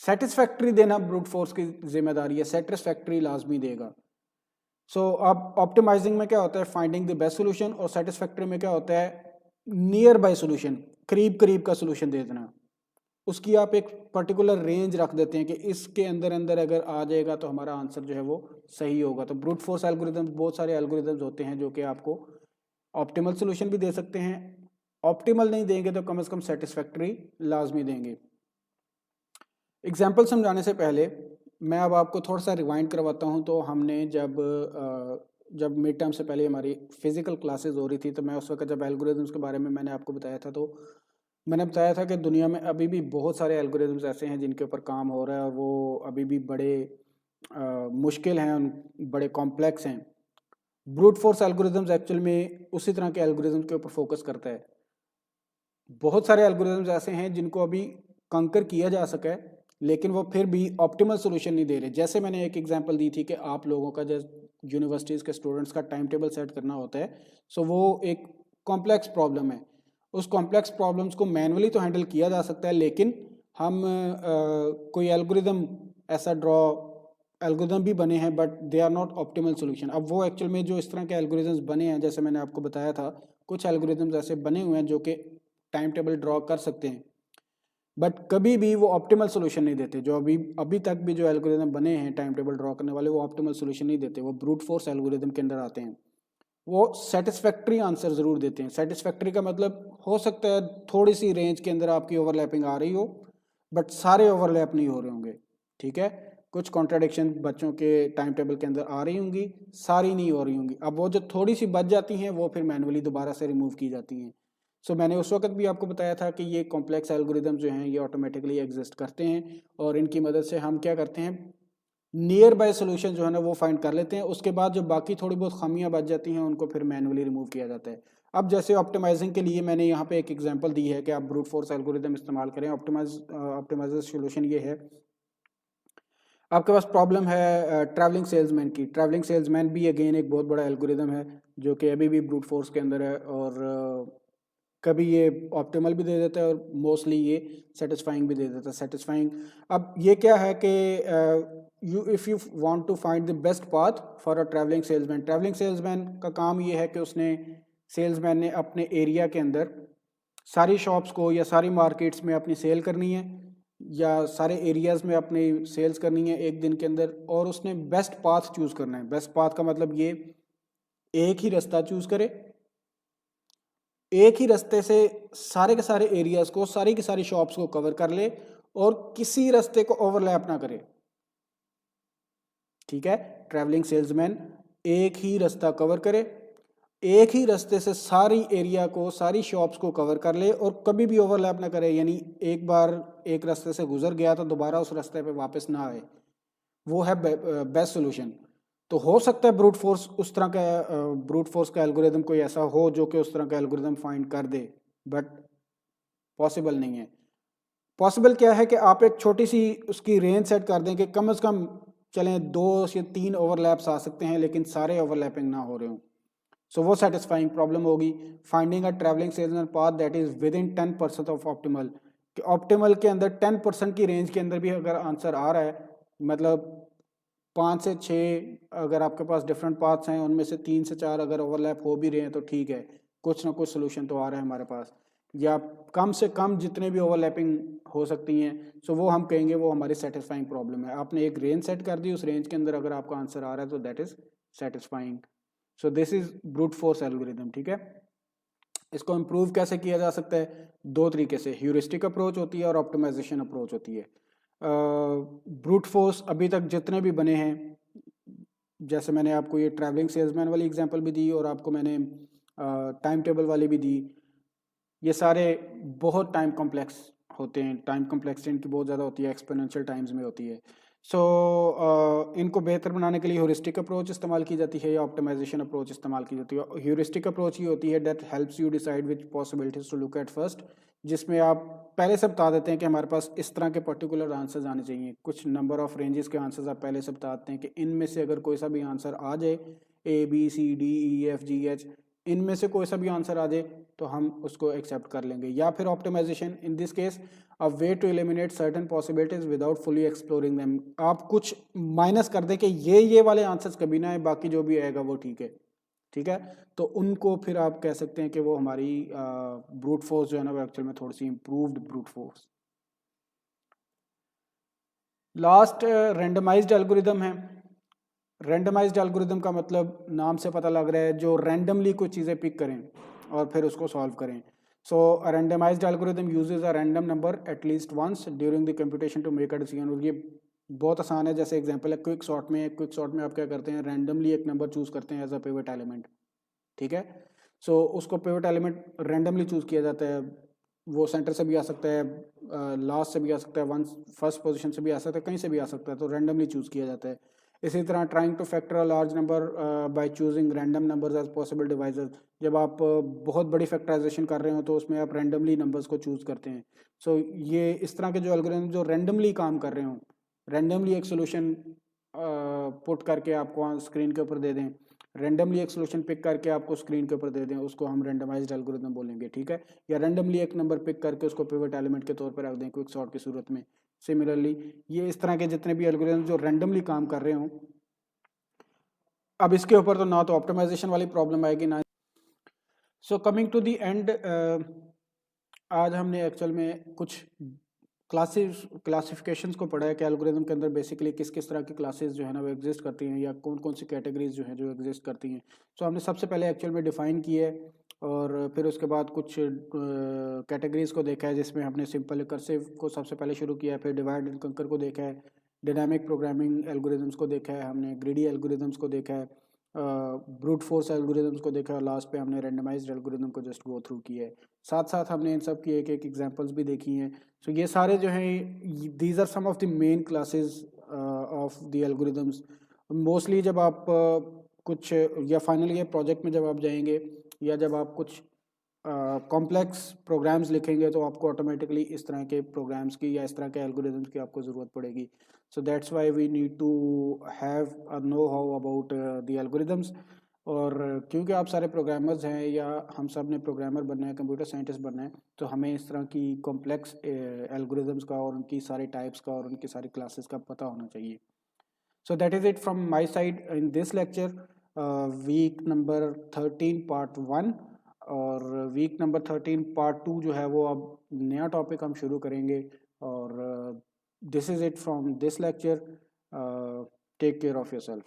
सेटिस्फैक्टरी देना ब्रूट फोर्स की जिम्मेदारी है, सेटिस्फैक्टरी लाजमी देगा। सो अब ऑप्टिमाइजिंग में क्या होता है, फाइंडिंग द बेस्ट सोल्यूशन, और सेटिस्फैक्टरी में क्या होता है, नियर बाय सोल्यूशन, करीब करीब का सोल्यूशन दे देना। उसकी आप एक पर्टिकुलर रेंज रख देते हैं कि इसके अंदर अंदर अगर आ जाएगा तो हमारा आंसर जो है वो सही होगा। तो ब्रूट फोर्स एल्गोरिदम, बहुत सारे एल्गोरिदम्स होते हैं जो कि आपको ऑप्टिमल सोल्यूशन भी दे सकते हैं, ऑप्टिमल नहीं देंगे तो कम से कम सेटिस्फैक्टरी लाजमी देंगे। एग्जाम्पल समझाने से पहले मैं अब आपको थोड़ा सा रिवाइंड करवाता हूँ। तो हमने जब मिड टर्म से पहले हमारी फिजिकल क्लासेस हो रही थी, तो मैं उस वक्त जब एल्गोरिदम्स के बारे में मैंने आपको बताया था, तो मैंने बताया था कि दुनिया में अभी भी बहुत सारे एल्गोरिदम्स ऐसे हैं जिनके ऊपर काम हो रहा है और वो अभी भी बड़े मुश्किल हैं, बड़े कॉम्प्लेक्स हैं। ब्रूट फोर्स एल्गोरिदम्स एक्चुअल में उसी तरह के एल्गोरिदम्स के ऊपर फोकस करता है। बहुत सारे एल्गोरिदम्स ऐसे हैं जिनको अभी कंकर किया जा सका है, लेकिन वो फिर भी ऑप्टिमल सोल्यूशन नहीं दे रहे। जैसे मैंने एक एग्जांपल दी थी कि आप लोगों का जैसे यूनिवर्सिटीज़ के स्टूडेंट्स का टाइम टेबल सेट करना होता है, सो वो एक कॉम्प्लेक्स प्रॉब्लम है। उस कॉम्प्लेक्स प्रॉब्लम्स को मैनुअली तो हैंडल किया जा सकता है, लेकिन हम कोई एल्गोरिदम ऐसा एल्गोरिदम भी बने हैं but they are not optimal solution. अब वो एक्चुअल में जो इस तरह के एल्गोरिदम्स बने हैं, जैसे मैंने आपको बताया था, कुछ एल्गोरिदम्स ऐसे बने हुए हैं जो कि टाइम टेबल ड्रॉ कर सकते हैं, बट कभी भी वो ऑप्टिमल सोल्यूशन नहीं देते। जो अभी अभी तक भी जो एल्गोरिदम बने हैं टाइम टेबल ड्रॉ करने वाले, वो ऑप्टिमल सोल्यूशन नहीं देते, वो ब्रूट फोर्स एल्गोरिदम के अंदर आते हैं। वो सेटिस्फैक्टरी आंसर ज़रूर देते हैं। सेटिस्फैक्टरी का मतलब हो सकता है थोड़ी सी रेंज के अंदर आपकी ओवरलैपिंग आ रही हो, बट सारे ओवरलैप नहीं हो रहे होंगे, ठीक है। कुछ कॉन्ट्राडिक्शन बच्चों के टाइम टेबल के अंदर आ रही होंगी, सारी नहीं हो रही होंगी। अब वो जो थोड़ी सी बच जाती हैं वो फिर मैनुअली दोबारा से रिमूव की जाती हैं। सो मैंने उस वक्त भी आपको बताया था कि ये कॉम्प्लेक्स एल्गोरिदम जो हैं ये ऑटोमेटिकली एग्जिस्ट करते हैं, और इनकी मदद से हम क्या करते हैं, नियर बाय सोल्यूशन जो है ना वो फाइंड कर लेते हैं। उसके बाद जो बाकी थोड़ी बहुत खामियां बच जाती हैं उनको फिर मैनुअली रिमूव किया जाता है। अब जैसे ऑप्टिमाइजिंग के लिए मैंने यहाँ पे एक एग्जांपल दी है कि आप ब्रूट फोर्स एल्गोरिदम इस्तेमाल करें। ऑप्टिमाइजर सोल्यूशन ये है आपके पास प्रॉब्लम है ट्रैवलिंग सेल्समैन की। ट्रैवलिंग सेल्समैन भी अगेन एक बहुत बड़ा एल्गोरिदम है जो कि अभी भी ब्रूट फोर्स के अंदर है, और कभी ये ऑप्टिमल भी दे देता है और मोस्टली ये सेटिस्फाइंग भी दे देता है। सेटिस्फाइंग, अब ये क्या है कि you if you want to find the best path for a travelling salesman का काम ये है कि सेल्समैन ने अपने एरिया के अंदर सारी शॉप्स को या सारी मार्केट्स में अपनी सेल करनी है, या सारे एरियाज़ में अपनी सेल्स करनी है एक दिन के अंदर, और उसने बेस्ट पाथ चूज़ करना है। बेस्ट पाथ का मतलब ये, एक ही रास्ता चूज़ करे, एक ही रास्ते से सारे के सारे एरियाज़ को, सारी की सारी शॉप्स को कवर कर ले और किसी रास्ते को ओवरलैप ना करे। ठीक है, ट्रैवलिंग सेल्समैन एक ही रास्ता कवर करे, एक ही रास्ते से सारी एरिया को, सारी शॉप्स को कवर कर ले और कभी भी ओवरलैप ना करे, यानी एक बार एक रास्ते से गुजर गया तो दोबारा उस रास्ते पे वापस ना आए। वो है बेस्ट सोल्यूशन। तो हो सकता है ब्रूट फोर्स का एल्गोरिदम कोई ऐसा हो जो कि उस तरह का एल्गोरिदम फाइंड कर दे, बट पॉसिबल नहीं है। पॉसिबल क्या है कि आप एक छोटी सी उसकी रेंज सेट कर दें कि कम से कम चलें 2 से 3 ओवरलैप्स आ सकते हैं, लेकिन सारे ओवरलैपिंग ना हो रहे हों। सो वो सेटिस्फाइंग प्रॉब्लम होगी। Finding a travelling salesman path that is with in 10% of optimal, कि ऑप्टिमल के अंदर 10% की रेंज के अंदर भी अगर आंसर आ रहा है, मतलब 5 से 6 अगर आपके पास डिफरेंट पाथ्स हैं, उनमें से 3 से 4 अगर ओवरलैप हो भी रहे हैं तो ठीक है, कुछ ना कुछ सोल्यूशन तो आ रहा है हमारे पास। या कम से कम जितने भी ओवरलैपिंग हो सकती हैं, सो वो हम कहेंगे वो हमारी सेटिस्फाइंग प्रॉब्लम है। आपने एक रेंज सेट कर दी, उस रेंज के अंदर अगर आपका आंसर आ रहा है तो that is satisfying. So this is brute force algorithm. ठीक है, इसको इम्प्रूव कैसे किया जा सकता है? 2 तरीके से, ह्यूरिस्टिक अप्रोच होती है और ऑप्टिमाइजेशन अप्रोच होती है। ब्रूट फोर्स अभी तक जितने भी बने हैं, जैसे मैंने आपको ये ट्रैवलिंग सेल्समैन वाली एग्जांपल भी दी और आपको मैंने टाइम टेबल वाली भी दी, ये सारे बहुत टाइम कॉम्प्लेक्स होते हैं। टाइम कॉम्प्लेक्सिटी इनकी बहुत ज़्यादा होती है, एक्सपोनेंशियल टाइम्स में होती है। सो इनको बेहतर बनाने के लिए ह्यूरिस्टिक अप्रोच इस्तेमाल की जाती है या ऑप्टिमाइजेशन अप्रोच इस्तेमाल की जाती है। ह्यूरिस्टिक अप्रोच ही होती है that helps you decide which possibilities to look at first, जिसमें आप पहले से बता देते हैं कि हमारे पास इस तरह के पर्टिकुलर आंसर्स आने चाहिए। कुछ नंबर ऑफ रेंजेस के आंसर्स आप पहले से बताते हैं कि इनमें से अगर कोई सा भी आंसर आ जाए, ABCDEFGH, इनमें से कोई सा भी आंसर आ जाए तो हम उसको एक्सेप्ट कर लेंगे। या फिर optimization, in this case a way to eliminate certain possibilities without fully exploring them. आप कुछ माइनस कर दें कि ये वाले आंसर्स कभी ना आए, बाकी जो भी आएगा वो ठीक है। ठीक है, तो उनको फिर आप कह सकते हैं कि वो हमारी ब्रूट फोर्स जो है ना, वो एक्चुअल में थोड़ी सी improved brute force. Last randomized algorithm है। रैंडमाइज्ड एल्गोरिदम का मतलब नाम से पता लग रहा है, जो रैंडमली कुछ चीज़ें पिक करें और फिर उसको सॉल्व करें। So randomized algorithm uses a random number at least once during the computation to make a decision. और ये बहुत आसान है। जैसे एग्जांपल है क्विक सॉर्ट में आप क्या करते हैं, रैंडमली एक नंबर चूज करते हैं एज अ पिवट एलिमेंट। ठीक है, सो उसको पिवट एलिमेंट रैंडमली चूज किया जाता है। वो सेंटर से भी आ सकता है, लास्ट से भी आ सकता है, वन फर्स्ट पोजीशन से भी आ सकता है, कहीं से भी आ सकता है, तो रैंडमली चूज किया जाता है। इसी तरह trying to factor a large number by choosing random numbers as possible divisors. जब आप बहुत बड़ी फैक्टराइजेशन कर रहे हो तो उसमें आप रैंडमली नंबर्स को चूज करते हैं। सो ये इस तरह के जो एल्गोरिथम जो रैंडमली काम कर रहे हो, रैंडमली एक सोल्यूशन पुट करके आपको स्क्रीन के ऊपर दे दें, रैंडमली एक सोल्यूशन पिक करके आपको स्क्रीन के ऊपर दे दें, उसको हम रैंडमाइज्ड एल्गोरिथम बोलेंगे। ठीक है, या रैंडमली एक नंबर पिक करके उसको पिवट एलिमेंट के तौर पर रख दें क्विक सॉर्ट की सूरत में। सिमिलरली ये इस तरह के जितने भी एल्गोरिथम जो रैंडमली काम कर रहे हों, अब इसके ऊपर तो ना तो ऑप्टिमाइजेशन वाली प्रॉब्लम आएगी ना। So coming to the end, आज हमने एक्चुअल में कुछ क्लासिफिकेशंस को पढ़ा है कि एल्गोरिथम के अंदर बेसिकली किस किस तरह की क्लासेस जो है ना वो एग्जिस्ट करती हैं, या कौन कौन सी कैटेगरीज जो हैं जो एग्जिस्ट करती हैं। सो हमने सबसे पहले एक्चुअल में डिफाइन की है, और फिर उसके बाद कुछ कैटेगरीज को देखा है, जिसमें हमने सिंपल रिकर्सिव को सबसे पहले शुरू किया है, फिर डिवाइड एंड कंकर को देखा है, डायनामिक प्रोग्रामिंग एल्गोरिथम्स को देखा है, हमने ग्रीडी एल्गोरिथम्स को देखा है, ब्रूट फोर्स एल्गोरिथम्स को देखा है, और लास्ट पे हमने रैंडमाइज्ड एल्गोरिथम को जस्ट गो थ्रू किया है। साथ साथ हमने इन सब की एक एक एग्जांपल्स भी देखी हैं। सो ये सारे जो हैं, these are some of the main classes of the algorithms. Mostly जब आप कुछ या फाइनल ईयर प्रोजेक्ट में जब आप जाएंगे, या जब आप कुछ कॉम्प्लेक्स प्रोग्राम्स लिखेंगे तो आपको ऑटोमेटिकली इस तरह के प्रोग्राम्स की या इस तरह के एल्गोरिदम्स की आपको ज़रूरत पड़ेगी. So that's why we need to have a know how about the algorithms. और क्योंकि आप सारे प्रोग्रामर्स हैं या हम सब ने प्रोग्रामर बनना है, कंप्यूटर साइंटिस्ट बनना है, तो हमें इस तरह की कॉम्प्लेक्स एल्गोरिदम्स का और उनकी सारे टाइप्स का और उनकी सारी क्लासेस का पता होना चाहिए. So that is it from my side in this lecture, week number 13 part 1. और वीक नंबर 13 पार्ट 2 जो है वो अब नया टॉपिक हम शुरू करेंगे. और this is it from this lecture. Take care of your self.